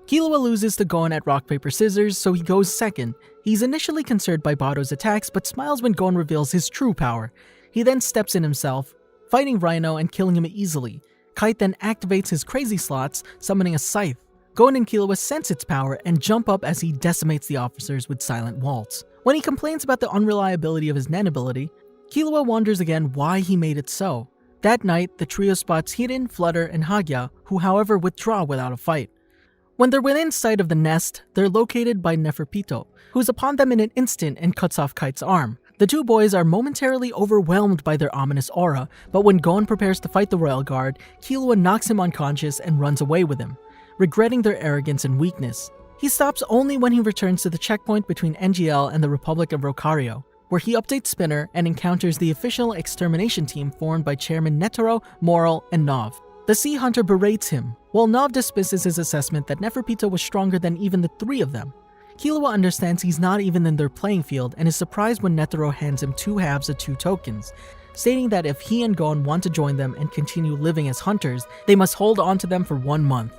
Speaker 1: Killua loses to Gon at rock paper scissors, so he goes second. He's initially concerned by Bato's attacks, but smiles when Gon reveals his true power. He then steps in himself, fighting Rhino and killing him easily. Kite then activates his crazy slots, summoning a scythe. Gon and Killua sense its power and jump up as he decimates the officers with silent waltz. When he complains about the unreliability of his Nen ability, Killua wonders again why he made it so. That night, the trio spots Hiden, Flutter, and Hagya, who however withdraw without a fight. When they're within sight of the nest, they're located by Neferpito, who's upon them in an instant and cuts off Kite's arm. The two boys are momentarily overwhelmed by their ominous aura, but when Gon prepares to fight the royal guard, Killua knocks him unconscious and runs away with him, regretting their arrogance and weakness. He stops only when he returns to the checkpoint between NGL and the Republic of Rocario, where he updates Spinner and encounters the official extermination team formed by Chairman Netero, Moral, and Nov. The Sea Hunter berates him, while Nov dismisses his assessment that Neferpito was stronger than even the 3 of them. Killua understands he's not even in their playing field and is surprised when Netero hands him 2 halves of 2 tokens, stating that if he and Gon want to join them and continue living as hunters, they must hold on to them for 1 month.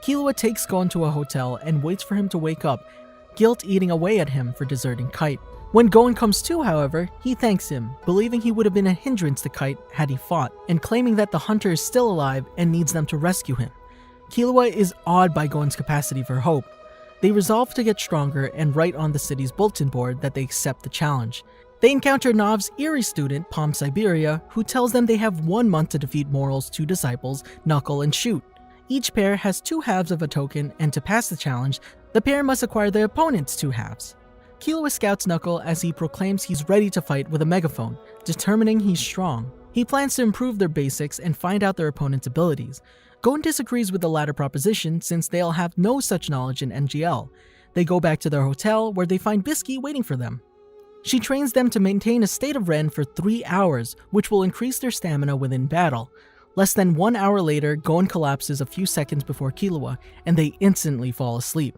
Speaker 1: Killua takes Gon to a hotel and waits for him to wake up, guilt eating away at him for deserting Kite. When Gon comes to, however, he thanks him, believing he would have been a hindrance to Kite had he fought, and claiming that the hunter is still alive and needs them to rescue him. Killua is awed by Gon's capacity for hope. They resolve to get stronger and write on the city's bulletin board that they accept the challenge. They encounter Nov's eerie student, Palm Siberia, who tells them they have 1 month to defeat Moral's 2 disciples, Knuckle and Shoot. Each pair has 2 halves of a token, and to pass the challenge, the pair must acquire their opponent's 2 halves. Killua scouts Knuckle as he proclaims he's ready to fight with a megaphone, determining he's strong. He plans to improve their basics and find out their opponent's abilities. Gon disagrees with the latter proposition since they'll have no such knowledge in NGL. They go back to their hotel where they find Bisky waiting for them. She trains them to maintain a state of Ren for 3 hours, which will increase their stamina within battle. Less than 1 hour later, Gon collapses a few seconds before Killua, and they instantly fall asleep.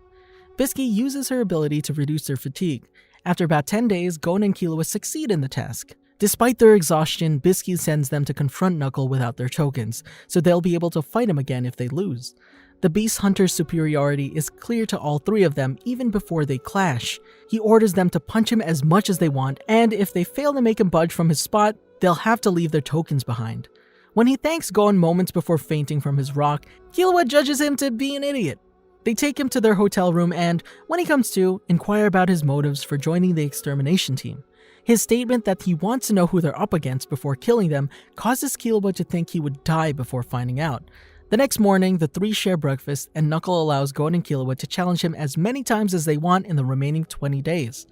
Speaker 1: Bisky uses her ability to reduce their fatigue. After about 10 days, Gon and Killua succeed in the task. Despite their exhaustion, Bisky sends them to confront Knuckle without their tokens, so they'll be able to fight him again if they lose. The Beast Hunter's superiority is clear to all 3 of them even before they clash. He orders them to punch him as much as they want, and if they fail to make him budge from his spot, they'll have to leave their tokens behind. When he thanks Gon moments before fainting from his rock, Killua judges him to be an idiot. They take him to their hotel room and, when he comes to, inquire about his motives for joining the extermination team. His statement that he wants to know who they're up against before killing them causes Killua to think he would die before finding out. The next morning, the 3 share breakfast, and Knuckle allows Gon and Killua to challenge him as many times as they want in the remaining 20 days.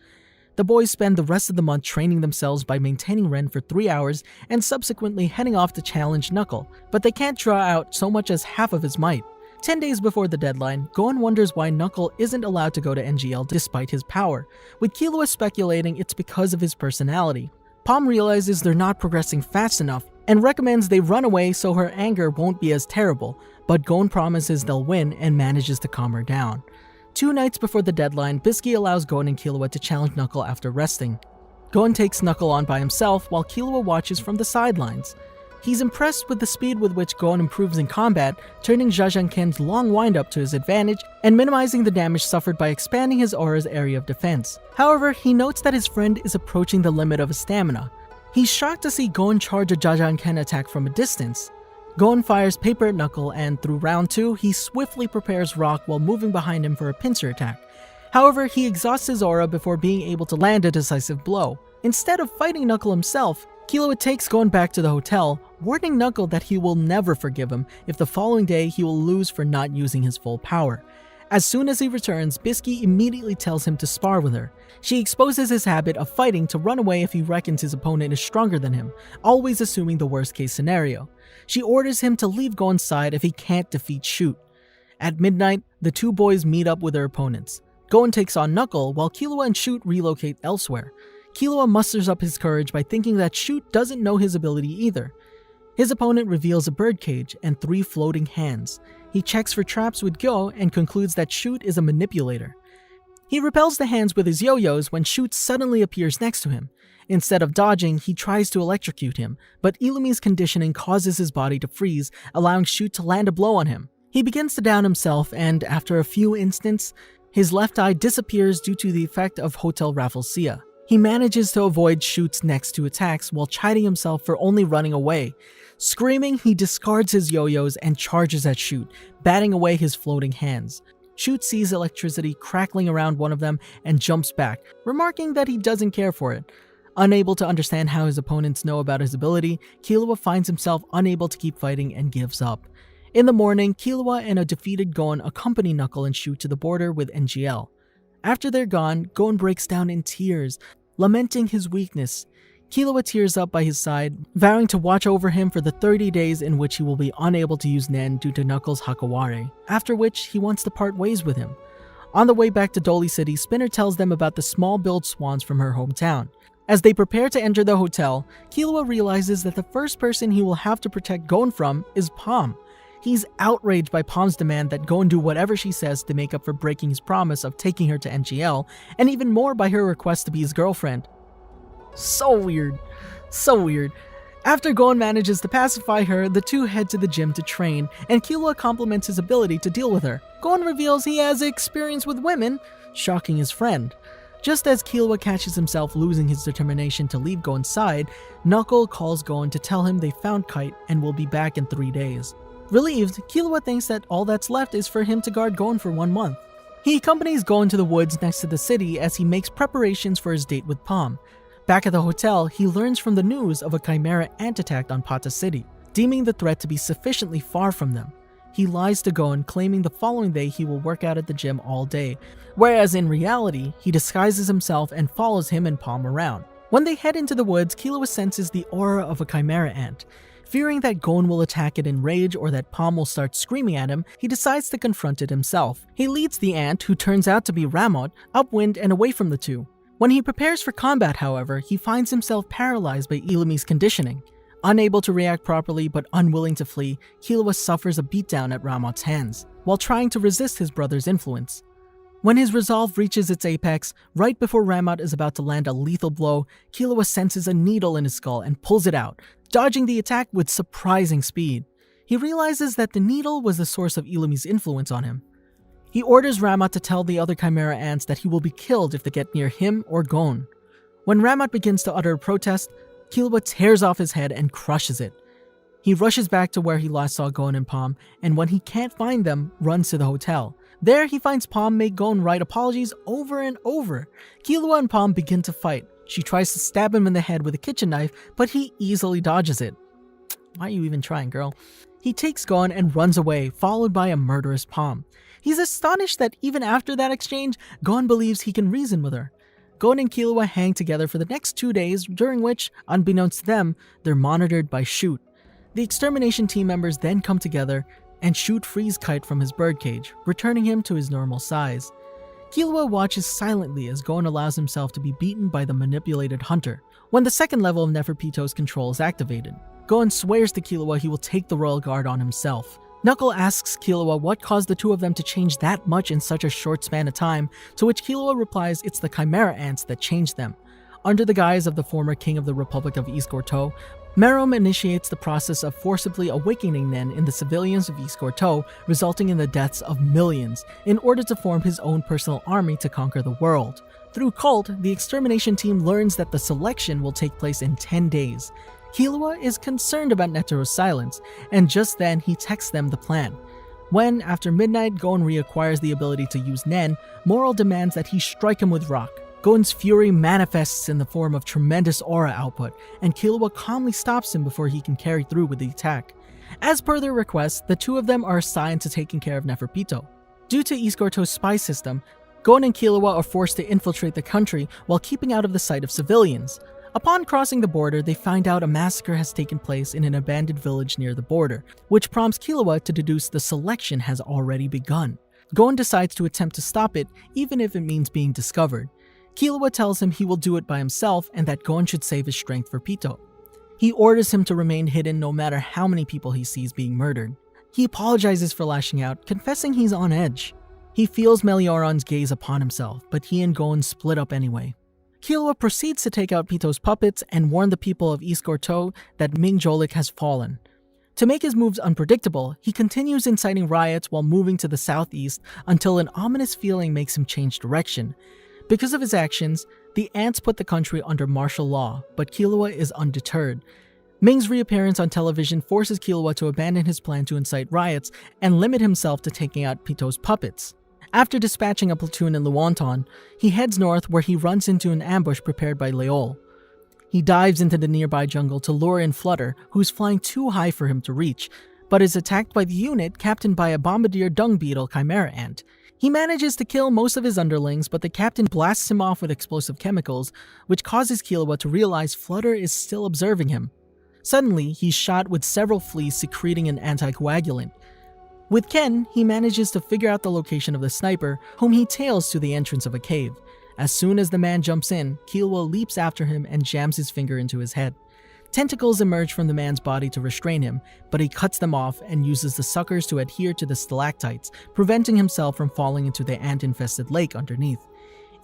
Speaker 1: The boys spend the rest of the month training themselves by maintaining Ren for 3 hours and subsequently heading off to challenge Knuckle, but they can't draw out so much as half of his might. 10 days before the deadline, Gon wonders why Knuckle isn't allowed to go to NGL despite his power, with Killua speculating it's because of his personality. Palm realizes they're not progressing fast enough and recommends they run away so her anger won't be as terrible, but Gon promises they'll win and manages to calm her down. 2 nights before the deadline, Bisky allows Gon and Killua to challenge Knuckle after resting. Gon takes Knuckle on by himself while Killua watches from the sidelines. He's impressed with the speed with which Gon improves in combat, turning Zhazhanken's long windup to his advantage and minimizing the damage suffered by expanding his aura's area of defense. However, he notes that his friend is approaching the limit of his stamina. He's shocked to see Gon charge a Zhazhanken attack from a distance. Gon fires paper at Knuckle, and through round 2, he swiftly prepares rock while moving behind him for a pincer attack. However, he exhausts his aura before being able to land a decisive blow. Instead of fighting Knuckle himself, Killua takes Gon back to the hotel, warning Knuckle that he will never forgive him if the following day he will lose for not using his full power. As soon as he returns, Bisky immediately tells him to spar with her. She exposes his habit of fighting to run away if he reckons his opponent is stronger than him, always assuming the worst case scenario. She orders him to leave Gon's side if he can't defeat Shoot. At midnight, the two boys meet up with their opponents. Gon takes on Knuckle while Killua and Shoot relocate elsewhere. Killua musters up his courage by thinking that Shoot doesn't know his ability either. His opponent reveals a birdcage and 3 floating hands. He checks for traps with Gyo and concludes that Shoot is a manipulator. He repels the hands with his yo-yos when Shoot suddenly appears next to him. Instead of dodging, he tries to electrocute him, but Illumi's conditioning causes his body to freeze, allowing Shoot to land a blow on him. He begins to down himself, and after a few instants, his left eye disappears due to the effect of Hotel Rafflesia. He manages to avoid Shoot's next 2 attacks while chiding himself for only running away. Screaming, he discards his yo-yos and charges at Shoot, batting away his floating hands. Shoot sees electricity crackling around one of them and jumps back, remarking that he doesn't care for it. Unable to understand how his opponents know about his ability, Killua finds himself unable to keep fighting and gives up. In the morning, Killua and a defeated Gon accompany Knuckle and Shoot to the border with NGL. After they're gone, Gon breaks down in tears, lamenting his weakness. Killua tears up by his side, vowing to watch over him for the 30 days in which he will be unable to use Nen due to Knuckles' Hakaware, after which he wants to part ways with him. On the way back to Doli City, Spinner tells them about the small-billed swans from her hometown. As they prepare to enter the hotel, Killua realizes that the first person he will have to protect Gon from is Palm. He's outraged by Palm's demand that Gon do whatever she says to make up for breaking his promise of taking her to NGL, and even more by her request to be his girlfriend. So weird. So weird. After Gon manages to pacify her, the two head to the gym to train, and Killua compliments his ability to deal with her. Gon reveals he has experience with women, shocking his friend. Just as Killua catches himself losing his determination to leave Gon's side, Knuckle calls Gon to tell him they found Kite and will be back in 3 days. Relieved, Killua thinks that all that's left is for him to guard Gon for 1 month. He accompanies Gon to the woods next to the city as he makes preparations for his date with Palm. Back at the hotel, he learns from the news of a Chimera Ant attack on Pata City, deeming the threat to be sufficiently far from them. He lies to Gon, claiming the following day he will work out at the gym all day, whereas in reality, he disguises himself and follows him and Palm around. When they head into the woods, Killua senses the aura of a Chimera Ant. Fearing that Gon will attack it in rage or that Palm will start screaming at him, he decides to confront it himself. He leads the ant, who turns out to be Ramot, upwind and away from the two. When he prepares for combat, however, he finds himself paralyzed by Illumi's conditioning. Unable to react properly but unwilling to flee, Killua suffers a beatdown at Ramot's hands, while trying to resist his brother's influence. When his resolve reaches its apex, right before Ramot is about to land a lethal blow, Killua senses a needle in his skull and pulls it out, dodging the attack with surprising speed. He realizes that the needle was the source of Illumi's influence on him. He orders Ramot to tell the other Chimera Ants that he will be killed if they get near him or Gon. When Ramot begins to utter a protest, Killua tears off his head and crushes it. He rushes back to where he last saw Gon and Palm, and when he can't find them, runs to the hotel. There, he finds Palm make Gon write apologies over and over. Killua and Palm begin to fight. She tries to stab him in the head with a kitchen knife, but he easily dodges it. Why are you even trying, girl? He takes Gon and runs away, followed by a murderous Palm. He's astonished that even after that exchange, Gon believes he can reason with her. Gon and Killua hang together for the next 2 days, during which, unbeknownst to them, they're monitored by Shoot. The extermination team members then come together, and Shoot frees Kite from his birdcage, returning him to his normal size. Killua watches silently as Gon allows himself to be beaten by the manipulated hunter. When the second level of Neferpito's control is activated, Gon swears to Killua he will take the royal guard on himself. Knuckle asks Killua what caused the two of them to change that much in such a short span of time, to which Killua replies it's the Chimera Ants that changed them. Under the guise of the former king of the Republic of East Gorto, Merom initiates the process of forcibly awakening Nen in the civilians of East Gorto, resulting in the deaths of millions, in order to form his own personal army to conquer the world. Through Cult, the extermination team learns that the selection will take place in 10 days. Killua is concerned about Netero's silence, and just then he texts them the plan. When, after midnight, Gon reacquires the ability to use Nen, Moral demands that he strike him with rock. Gon's fury manifests in the form of tremendous aura output, and Killua calmly stops him before he can carry through with the attack. As per their request, the two of them are assigned to taking care of Neferpito. Due to Escorto's spy system, Gon and Killua are forced to infiltrate the country while keeping out of the sight of civilians. Upon crossing the border, they find out a massacre has taken place in an abandoned village near the border, which prompts Killua to deduce the selection has already begun. Gon decides to attempt to stop it, even if it means being discovered. Killua tells him he will do it by himself and that Gon should save his strength for Pito. He orders him to remain hidden no matter how many people he sees being murdered. He apologizes for lashing out, confessing he's on edge. He feels Melioran's gaze upon himself, but he and Gon split up anyway. Killua proceeds to take out Pito's puppets and warn the people of Escorto that Ming Zoldyck has fallen. To make his moves unpredictable, he continues inciting riots while moving to the southeast until an ominous feeling makes him change direction. Because of his actions, the ants put the country under martial law, but Killua is undeterred. Ming's reappearance on television forces Killua to abandon his plan to incite riots and limit himself to taking out Pito's puppets. After dispatching a platoon in Luanton, he heads north where he runs into an ambush prepared by Leol. He dives into the nearby jungle to lure in Flutter, who's flying too high for him to reach, but is attacked by the unit captained by a bombardier dung beetle Chimera Ant. He manages to kill most of his underlings, but the captain blasts him off with explosive chemicals, which causes Killua to realize Flutter is still observing him. Suddenly, he's shot with several fleas secreting an anticoagulant. With Ken, he manages to figure out the location of the sniper, whom he tails to the entrance of a cave. As soon as the man jumps in, Killua leaps after him and jams his finger into his head. Tentacles emerge from the man's body to restrain him, but he cuts them off and uses the suckers to adhere to the stalactites, preventing himself from falling into the ant-infested lake underneath.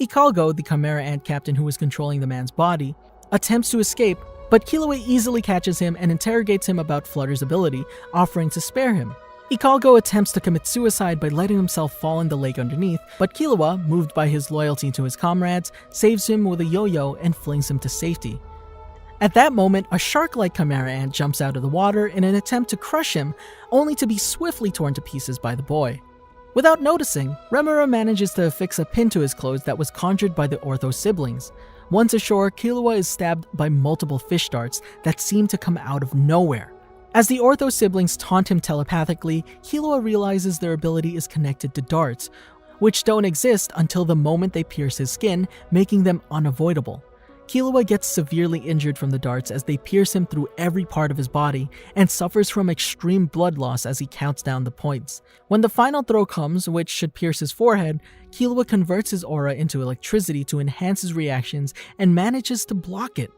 Speaker 1: Ikalgo, the Chimera Ant captain who is controlling the man's body, attempts to escape, but Killua easily catches him and interrogates him about Flutter's ability, offering to spare him. Ikalgo attempts to commit suicide by letting himself fall in the lake underneath, but Killua, moved by his loyalty to his comrades, saves him with a yo-yo and flings him to safety. At that moment, a shark-like Chimera Ant jumps out of the water in an attempt to crush him, only to be swiftly torn to pieces by the boy. Without noticing, Remora manages to affix a pin to his clothes that was conjured by the Ortho siblings. Once ashore, Killua is stabbed by multiple fish darts that seem to come out of nowhere. As the Ortho siblings taunt him telepathically, Killua realizes their ability is connected to darts, which don't exist until the moment they pierce his skin, making them unavoidable. Killua gets severely injured from the darts as they pierce him through every part of his body and suffers from extreme blood loss as he counts down the points. When the final throw comes, which should pierce his forehead, Killua converts his aura into electricity to enhance his reactions and manages to block it.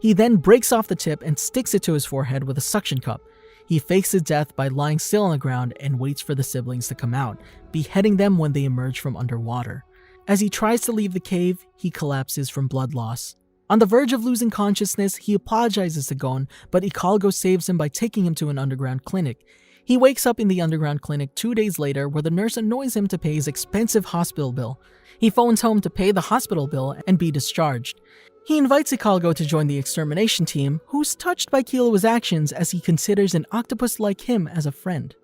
Speaker 1: He then breaks off the tip and sticks it to his forehead with a suction cup. He fakes his death by lying still on the ground and waits for the siblings to come out, beheading them when they emerge from underwater. As he tries to leave the cave, he collapses from blood loss. On the verge of losing consciousness, he apologizes to Gon, but Ikalgo saves him by taking him to an underground clinic. He wakes up in the underground clinic 2 days later where the nurse annoys him to pay his expensive hospital bill. He phones home to pay the hospital bill and be discharged. He invites Ikalgo to join the extermination team, who's touched by Killua's actions as he considers an octopus like him as a friend,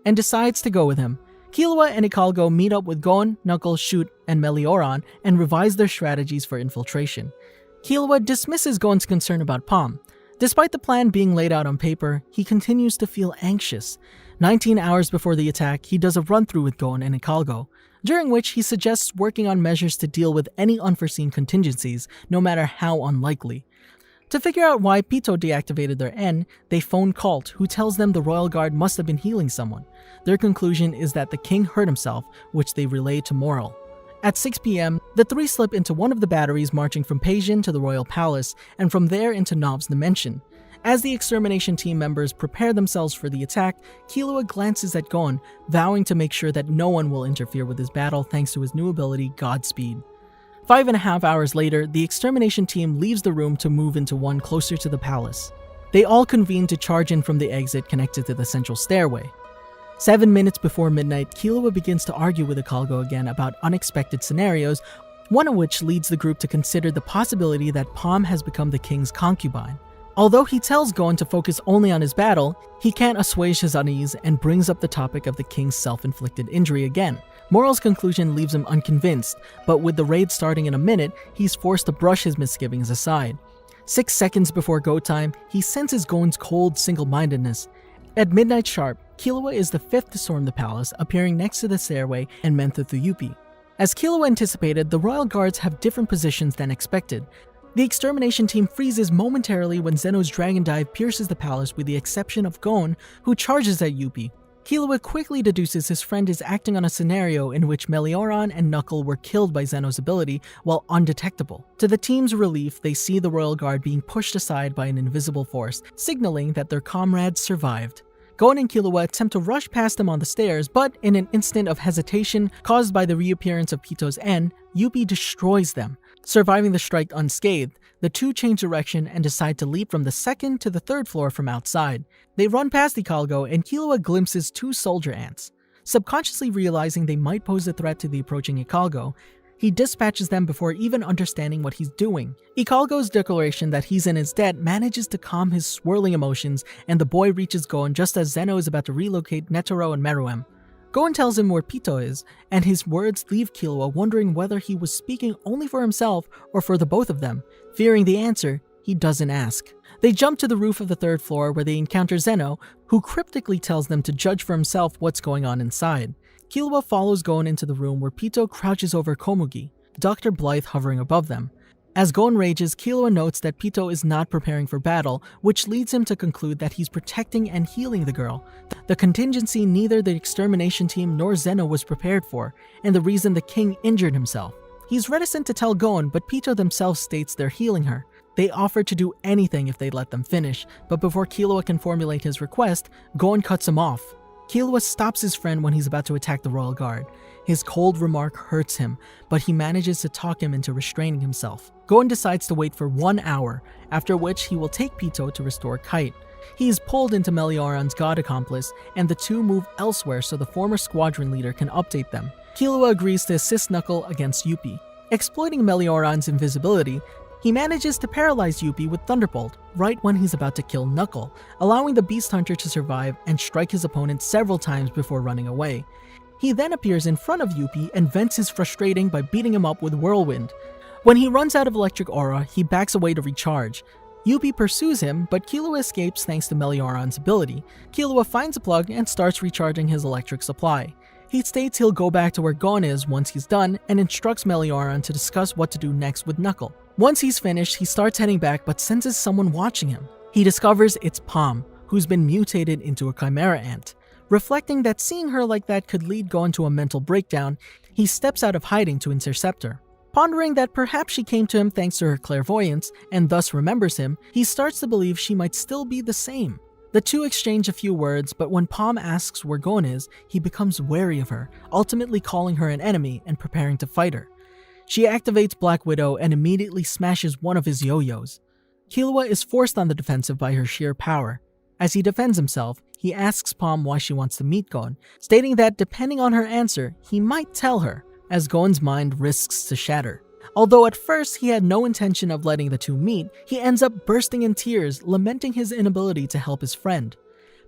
Speaker 1: and decides to go with him. Killua and Ikalgo meet up with Gon, Knuckles, Shoot, and Melioran and revise their strategies for infiltration. Killua dismisses Gon's concern about Palm. Despite the plan being laid out on paper, he continues to feel anxious. 19 hours before the attack, he does a run-through with Gon and Ikalgo, during which he suggests working on measures to deal with any unforeseen contingencies, no matter how unlikely. To figure out why Pito deactivated their N, they phone Colt, who tells them the Royal Guard must have been healing someone. Their conclusion is that the king hurt himself, which they relay to Moral. At 6 p.m., the three slip into one of the batteries marching from Peijin to the Royal Palace, and from there into Nov's dimension. As the extermination team members prepare themselves for the attack, Killua glances at Gon, vowing to make sure that no one will interfere with his battle thanks to his new ability, Godspeed. 5.5 hours later, the extermination team leaves the room to move into one closer to the palace. They all convene to charge in from the exit connected to the central stairway. 7 minutes before midnight, Killua begins to argue with Ikalgo again about unexpected scenarios, one of which leads the group to consider the possibility that Palm has become the king's concubine. Although he tells Gon to focus only on his battle, he can't assuage his unease and brings up the topic of the king's self-inflicted injury again, Moral's conclusion leaves him unconvinced, but with the raid starting in a minute, he's forced to brush his misgivings aside. 6 seconds before go time, he senses Gon's cold single-mindedness. At midnight sharp, Killua is the 5th to storm the palace, appearing next to the stairway and Mentha through Yuppie. As Killua anticipated, the royal guards have different positions than expected. The extermination team freezes momentarily when Zeno's dragon dive pierces the palace with the exception of Gon, who charges at Yuppie. Killua quickly deduces his friend is acting on a scenario in which Melioran and Knuckle were killed by Zeno's ability while undetectable. To the team's relief, they see the royal guard being pushed aside by an invisible force, signaling that their comrades survived. Gon and Killua attempt to rush past them on the stairs, but in an instant of hesitation caused by the reappearance of Pito's N, Yuppie destroys them. Surviving the strike unscathed, the two change direction and decide to leap from the 2nd to the 3rd floor from outside. They run past Ikalgo and Killua glimpses 2 soldier ants. Subconsciously realizing they might pose a threat to the approaching Ikalgo, he dispatches them before even understanding what he's doing. Ikalgo's declaration that he's in his debt manages to calm his swirling emotions, and the boy reaches Gon just as Zeno is about to relocate Netero and Meruem. Gon tells him where Pito is, and his words leave Killua wondering whether he was speaking only for himself or for the both of them. Fearing the answer, he doesn't ask. They jump to the roof of the 3rd floor where they encounter Zeno, who cryptically tells them to judge for himself what's going on inside. Killua follows Gon into the room where Pito crouches over Komugi, Dr. Blythe hovering above them. As Gon rages, Killua notes that Pito is not preparing for battle, which leads him to conclude that he's protecting and healing the girl, the contingency neither the extermination team nor Zeno was prepared for, and the reason the king injured himself. He's reticent to tell Gon, but Pito themselves states they're healing her. They offer to do anything if they let them finish, but before Killua can formulate his request, Gon cuts him off. Killua stops his friend when he's about to attack the royal guard. His cold remark hurts him, but he manages to talk him into restraining himself. Gon decides to wait for 1 hour, after which he will take Pito to restore Kite. He is pulled into Melioran's god accomplice, and the two move elsewhere so the former squadron leader can update them. Killua agrees to assist Knuckle against Yuppie. Exploiting Melioran's invisibility, he manages to paralyze Yuppie with Thunderbolt right when he's about to kill Knuckle, allowing the Beast Hunter to survive and strike his opponent several times before running away. He then appears in front of Yuppie and vents his frustration by beating him up with Whirlwind. When he runs out of electric aura, he backs away to recharge. Yuppie pursues him, but Killua escapes thanks to Melioran's ability. Killua finds a plug and starts recharging his electric supply. He states he'll go back to where Gon is once he's done and instructs Melioran to discuss what to do next with Knuckle. Once he's finished, he starts heading back but senses someone watching him. He discovers it's Palm, who's been mutated into a Chimera Ant. Reflecting that seeing her like that could lead Gon to a mental breakdown, he steps out of hiding to intercept her. Pondering that perhaps she came to him thanks to her clairvoyance and thus remembers him, he starts to believe she might still be the same. The two exchange a few words, but when Palm asks where Gon is, he becomes wary of her, ultimately calling her an enemy and preparing to fight her. She activates Black Widow and immediately smashes one of his yo-yos. Killua is forced on the defensive by her sheer power. As he defends himself, he asks Palm why she wants to meet Gon, stating that depending on her answer, he might tell her, as Gon's mind risks to shatter. Although at first he had no intention of letting the two meet, he ends up bursting in tears, lamenting his inability to help his friend.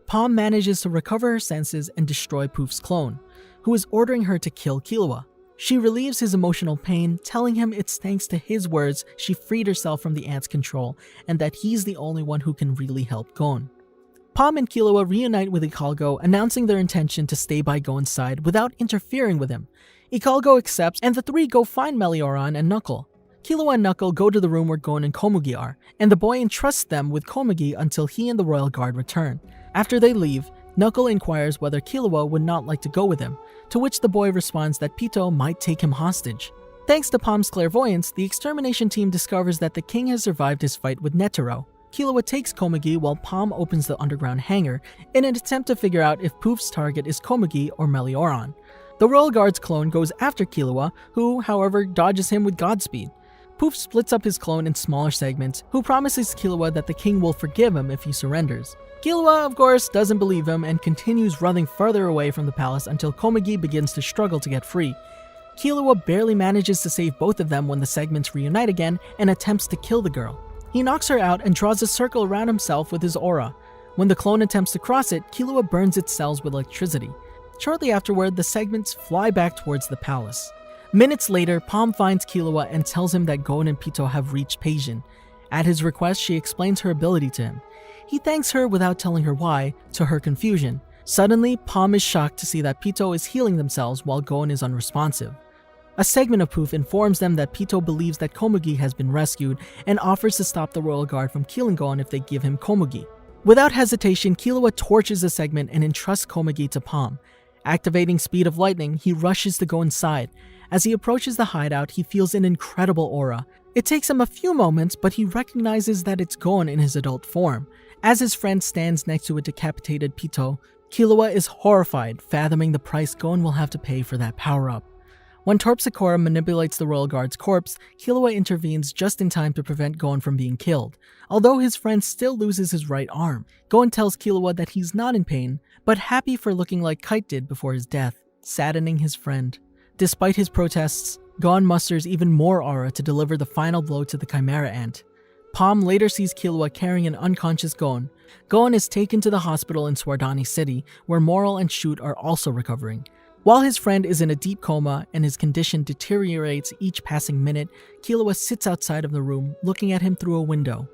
Speaker 1: Palm manages to recover her senses and destroy Poof's clone, who is ordering her to kill Killua. She relieves his emotional pain, telling him it's thanks to his words she freed herself from the ant's control and that he's the only one who can really help Gon. Palm and Killua reunite with Ikalgo, announcing their intention to stay by Gon's side without interfering with him. Ikalgo accepts, and the three go find Melioran and Knuckle. Killua and Knuckle go to the room where Gon and Komugi are, and the boy entrusts them with Komugi until he and the royal guard return. After they leave, Knuckle inquires whether Killua would not like to go with him, to which the boy responds that Pito might take him hostage. Thanks to Palm's clairvoyance, the extermination team discovers that the king has survived his fight with Netero. Killua takes Komugi while Palm opens the underground hangar in an attempt to figure out if Poof's target is Komugi or Melioran. The Royal Guard's clone goes after Killua, who, however, dodges him with Godspeed. Poof splits up his clone in smaller segments, who promises Killua that the king will forgive him if he surrenders. Killua, of course, doesn't believe him and continues running further away from the palace until Komugi begins to struggle to get free. Killua barely manages to save both of them when the segments reunite again and attempts to kill the girl. He knocks her out and draws a circle around himself with his aura. When the clone attempts to cross it, Killua burns its cells with electricity. Shortly afterward, the segments fly back towards the palace. Minutes later, Palm finds Killua and tells him that Gon and Pito have reached Peijin. At his request, she explains her ability to him. He thanks her without telling her why, to her confusion. Suddenly, Palm is shocked to see that Pito is healing themselves while Gon is unresponsive. A segment of Poof informs them that Pito believes that Komugi has been rescued and offers to stop the royal guard from killing Gon if they give him Komugi. Without hesitation, Killua torches the segment and entrusts Komugi to Palm. Activating Speed of Lightning, he rushes to go inside. As he approaches the hideout, he feels an incredible aura. It takes him a few moments, but he recognizes that it's Gon in his adult form. As his friend stands next to a decapitated Pito, Killua is horrified, fathoming the price Gon will have to pay for that power-up. When Terpsichore manipulates the royal guard's corpse, Killua intervenes just in time to prevent Gon from being killed. Although his friend still loses his right arm, Gon tells Killua that he's not in pain, but happy for looking like Kite did before his death, saddening his friend. Despite his protests, Gon musters even more aura to deliver the final blow to the Chimera Ant. Palm later sees Killua carrying an unconscious Gon. Gon is taken to the hospital in Swardani City, where Moral and Shoot are also recovering. While his friend is in a deep coma and his condition deteriorates each passing minute, Killua sits outside of the room, looking at him through a window.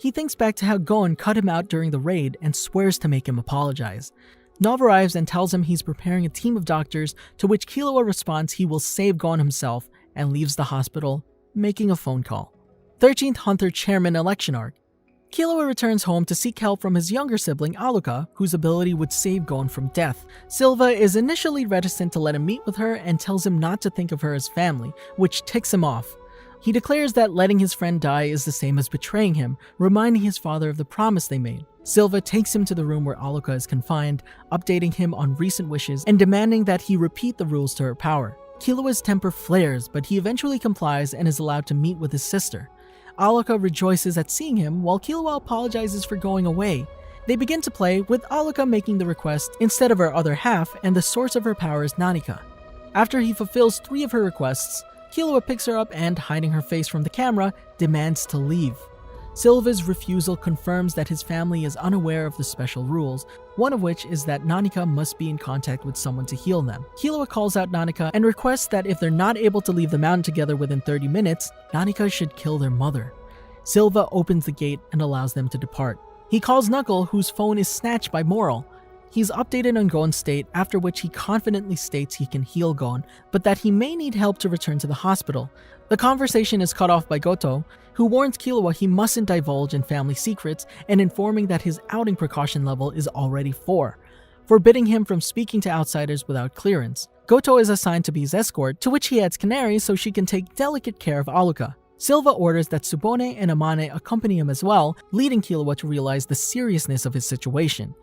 Speaker 1: He thinks back to how Gon cut him out during the raid and swears to make him apologize. Nov arrives and tells him he's preparing a team of doctors, to which Killua responds he will save Gon himself and leaves the hospital, making a phone call. 13th Hunter Chairman Election Arc. Killua returns home to seek help from his younger sibling Alluka, whose ability would save Gon from death. Silva is initially reticent to let him meet with her and tells him not to think of her as family, which ticks him off. He declares that letting his friend die is the same as betraying him, reminding his father of the promise they made. Silva takes him to the room where Alluka is confined, updating him on recent wishes and demanding that he repeat the rules to her power. Killua's temper flares, but he eventually complies and is allowed to meet with his sister. Alluka rejoices at seeing him, while Killua apologizes for going away. They begin to play, with Alluka making the request instead of her other half, and the source of her power is Nanika. After he fulfills 3 of her requests, Killua picks her up and, hiding her face from the camera, demands to leave. Silva's refusal confirms that his family is unaware of the special rules, one of which is that Nanika must be in contact with someone to heal them. Killua calls out Nanika and requests that if they're not able to leave the mountain together within 30 minutes, Nanika should kill their mother. Silva opens the gate and allows them to depart. He calls Knuckle, whose phone is snatched by Moral. He's updated on Gon's state, after which he confidently states he can heal Gon, but that he may need help to return to the hospital. The conversation is cut off by Goto, who warns Killua he mustn't divulge in family secrets and informing that his outing precaution level is already 4, forbidding him from speaking to outsiders without clearance. Goto is assigned to be his escort, to which he adds Canary so she can take delicate care of Alluka. Silva orders that Tsubone and Amane accompany him as well, leading Killua to realize the seriousness of his situation.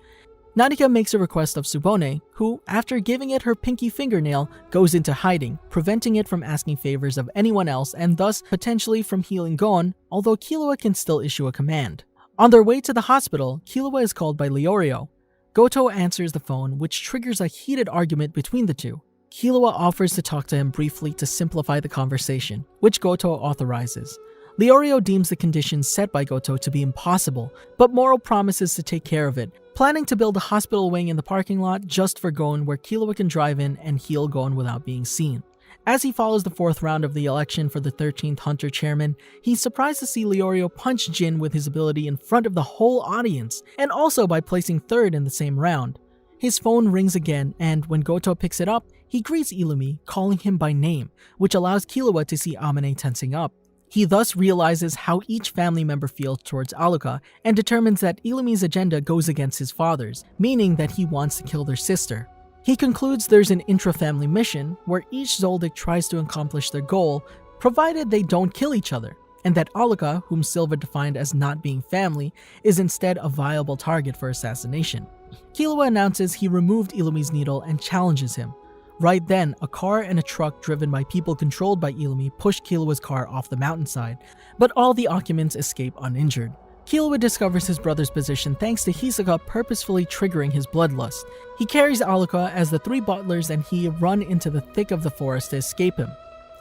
Speaker 1: Nanika makes a request of Tsubone, who, after giving it her pinky fingernail, goes into hiding, preventing it from asking favors of anyone else and thus potentially from healing Gon, although Killua can still issue a command. On their way to the hospital, Killua is called by Leorio. Goto answers the phone, which triggers a heated argument between the two. Killua offers to talk to him briefly to simplify the conversation, which Goto authorizes. Leorio deems the conditions set by Goto to be impossible, but Moral promises to take care of it, planning to build a hospital wing in the parking lot just for Gon where Killua can drive in and heal Gon without being seen. As he follows the 4th round of the election for the 13th Hunter Chairman, he's surprised to see Leorio punch Jin with his ability in front of the whole audience, and also by placing 3rd in the same round. His phone rings again, and when Goto picks it up, he greets Illumi, calling him by name, which allows Killua to see Amane tensing up. He thus realizes how each family member feels towards Alluka and determines that Illumi's agenda goes against his father's, meaning that he wants to kill their sister. He concludes there's an intra-family mission where each Zoldyck tries to accomplish their goal, provided they don't kill each other, and that Alluka, whom Silva defined as not being family, is instead a viable target for assassination. Killua announces he removed Illumi's needle and challenges him. Right then, a car and a truck driven by people controlled by Illumi push Killua's car off the mountainside, but all the occupants escape uninjured. Killua discovers his brother's position thanks to Hisoka purposefully triggering his bloodlust. He carries Alluka as the 3 butlers and he run into the thick of the forest to escape him.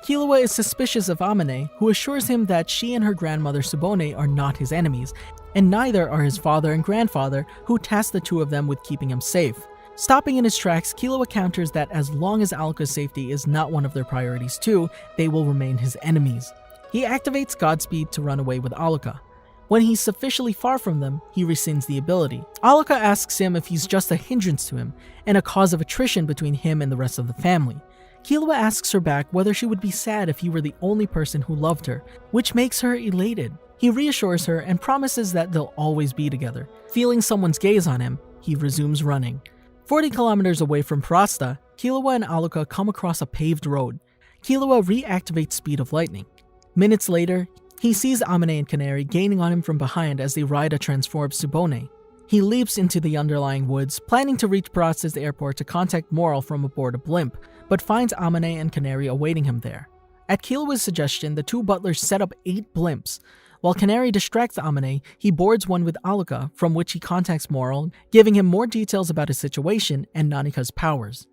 Speaker 1: Killua is suspicious of Amane, who assures him that she and her grandmother Tsubone are not his enemies, and neither are his father and grandfather, who tasked the 2 of them with keeping him safe. Stopping in his tracks, Killua counters that as long as Alluka's safety is not one of their priorities too, they will remain his enemies. He activates Godspeed to run away with Alluka. When he's sufficiently far from them, he rescinds the ability. Alluka asks him if he's just a hindrance to him, and a cause of attrition between him and the rest of the family. Killua asks her back whether she would be sad if he were the only person who loved her, which makes her elated. He reassures her and promises that they'll always be together. Feeling someone's gaze on him, he resumes running. 40 kilometers away from Parasta, Killua and Alluka come across a paved road. Killua reactivates Speed of Lightning. Minutes later, he sees Amane and Canary gaining on him from behind as they ride a transformed Tsubone. He leaps into the underlying woods, planning to reach Parasta's airport to contact Moral from aboard a blimp, but finds Amane and Canary awaiting him there. At Killua's suggestion, the two butlers set up 8 blimps. While Canary distracts Amane, he boards one with Alluka, from which he contacts Moral, giving him more details about his situation and Nanika's powers.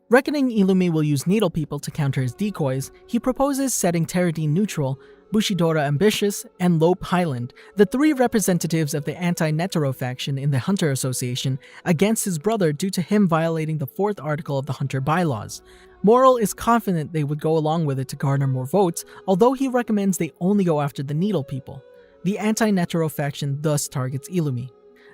Speaker 1: Reckoning Illumi will use Needle People to counter his decoys, he proposes setting Teradine neutral, Bushidora Ambitious, and Lope Highland, the 3 representatives of the anti-Netero faction in the Hunter Association, against his brother due to him violating the 4th article of the Hunter bylaws. Moral is confident they would go along with it to garner more votes, although he recommends they only go after the Needle People. The anti-Netero faction thus targets Illumi.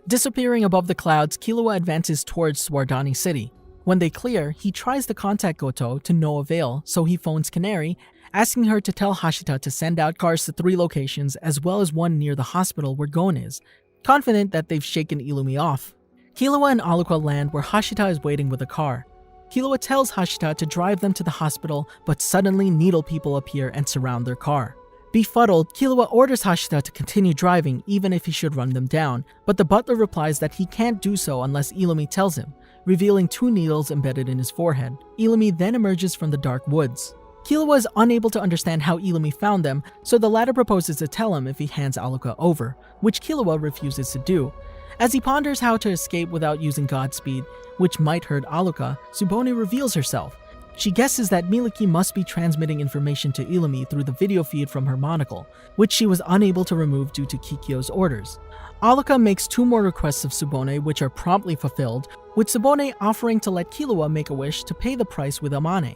Speaker 1: Disappearing above the clouds, Killua advances towards Swardani City. When they clear, he tries to contact Goto to no avail, so he phones Canary, asking her to tell Hashita to send out cars to 3 locations as well as one near the hospital where Gon is, confident that they've shaken Illumi off. Killua and Alluka land where Hashita is waiting with a car. Killua tells Hashita to drive them to the hospital, but suddenly Needle People appear and surround their car. Befuddled, Killua orders Hashita to continue driving even if he should run them down, but the butler replies that he can't do so unless Illumi tells him, revealing 2 needles embedded in his forehead. Illumi then emerges from the dark woods. Killua is unable to understand how Illumi found them, so the latter proposes to tell him if he hands Alluka over, which Killua refuses to do. As he ponders how to escape without using Godspeed, which might hurt Alluka, Tsubone reveals herself. She guesses that Miliki must be transmitting information to Illumi through the video feed from her monocle, which she was unable to remove due to Kikyo's orders. Alluka makes 2 more requests of Tsubone, which are promptly fulfilled, with Tsubone offering to let Killua make a wish to pay the price with Amane.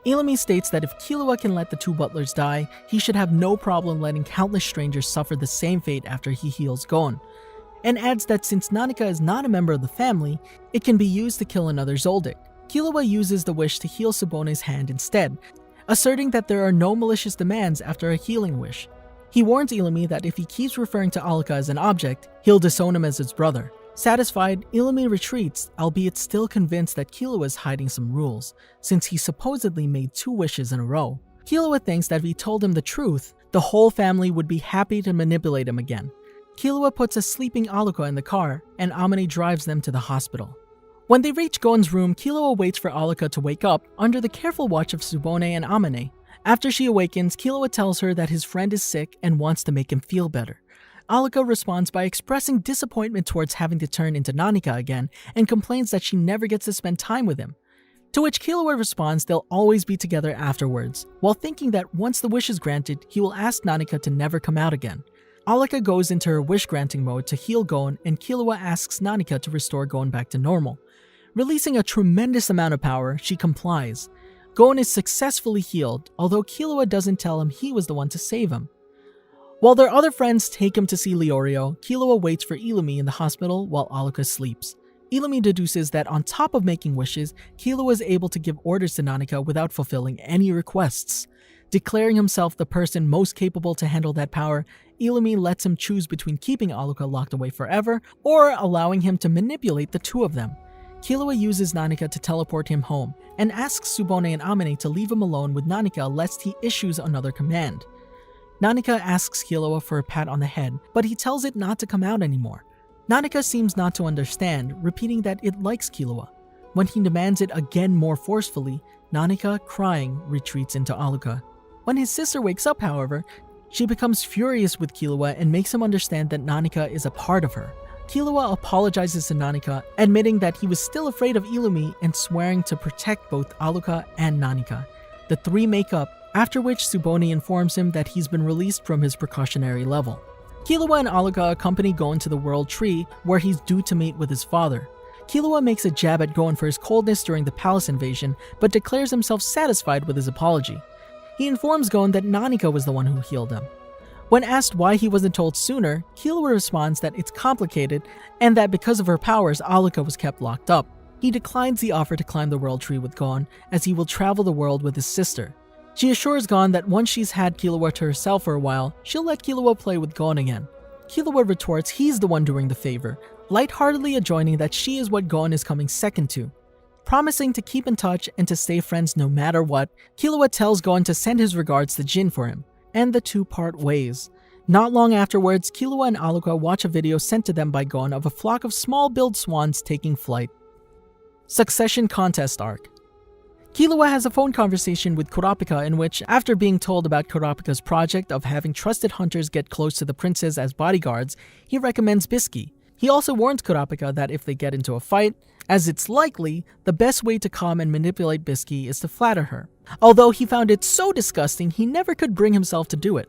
Speaker 1: Illumi states that if Killua can let the 2 butlers die, he should have no problem letting countless strangers suffer the same fate after he heals Gon, and adds that since Nanika is not a member of the family, it can be used to kill another Zoldyck. Killua uses the wish to heal Tsubone's hand instead, asserting that there are no malicious demands after a healing wish. He warns Illumi that if he keeps referring to Alluka as an object, he'll disown him as his brother. Satisfied, Illumi retreats, albeit still convinced that Killua is hiding some rules, since he supposedly made 2 wishes in a row. Killua thinks that if he told him the truth, the whole family would be happy to manipulate him again. Killua puts a sleeping Alluka in the car, and Amane drives them to the hospital. When they reach Gon's room, Killua waits for Alluka to wake up under the careful watch of Tsubone and Amane. After she awakens, Killua tells her that his friend is sick and wants to make him feel better. Alluka responds by expressing disappointment towards having to turn into Nanika again and complains that she never gets to spend time with him. To which Killua responds they'll always be together afterwards, while thinking that once the wish is granted, he will ask Nanika to never come out again. Alluka goes into her wish-granting mode to heal Gon, and Killua asks Nanika to restore Gon back to normal. Releasing a tremendous amount of power, she complies. Gon is successfully healed, although Killua doesn't tell him he was the one to save him. While their other friends take him to see Leorio, Killua waits for Illumi in the hospital while Alluka sleeps. Illumi deduces that on top of making wishes, Killua is able to give orders to Nanika without fulfilling any requests. Declaring himself the person most capable to handle that power, Illumi lets him choose between keeping Alluka locked away forever or allowing him to manipulate the 2 of them. Killua uses Nanika to teleport him home, and asks Tsubone and Amane to leave him alone with Nanika lest he issues another command. Nanika asks Killua for a pat on the head, but he tells it not to come out anymore. Nanika seems not to understand, repeating that it likes Killua. When he demands it again more forcefully, Nanika, crying, retreats into Alluka. When his sister wakes up, however, she becomes furious with Killua and makes him understand that Nanika is a part of her. Killua apologizes to Nanika, admitting that he was still afraid of Illumi and swearing to protect both Alluka and Nanika. The 3 make up, after which Tsubone informs him that he's been released from his precautionary level. Killua and Alluka accompany Gon to the World Tree, where he's due to meet with his father. Killua makes a jab at Gon for his coldness during the palace invasion, but declares himself satisfied with his apology. He informs Gon that Nanika was the one who healed him. When asked why he wasn't told sooner, Killua responds that it's complicated and that because of her powers, Alluka was kept locked up. He declines the offer to climb the world tree with Gon, as he will travel the world with his sister. She assures Gon that once she's had Killua to herself for a while, she'll let Killua play with Gon again. Killua retorts he's the one doing the favor, lightheartedly adjoining that she is what Gon is coming second to. Promising to keep in touch and to stay friends no matter what, Killua tells Gon to send his regards to Jin for him, and the two part ways. Not long afterwards, Killua and Alluka watch a video sent to them by Gon of a flock of small-billed swans taking flight. Succession Contest Arc. Killua has a phone conversation with Kurapika in which, after being told about Kurapika's project of having trusted hunters get close to the princes as bodyguards, he recommends Bisky. He also warns Kurapika that if they get into a fight, as it's likely, the best way to calm and manipulate Bisky is to flatter her. Although he found it so disgusting, he never could bring himself to do it.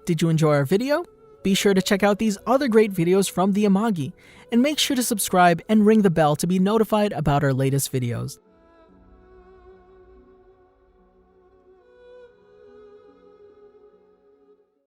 Speaker 1: Did you enjoy our video? Be sure to check out these other great videos from the Amagi, and make sure to subscribe and ring the bell to be notified about our latest videos.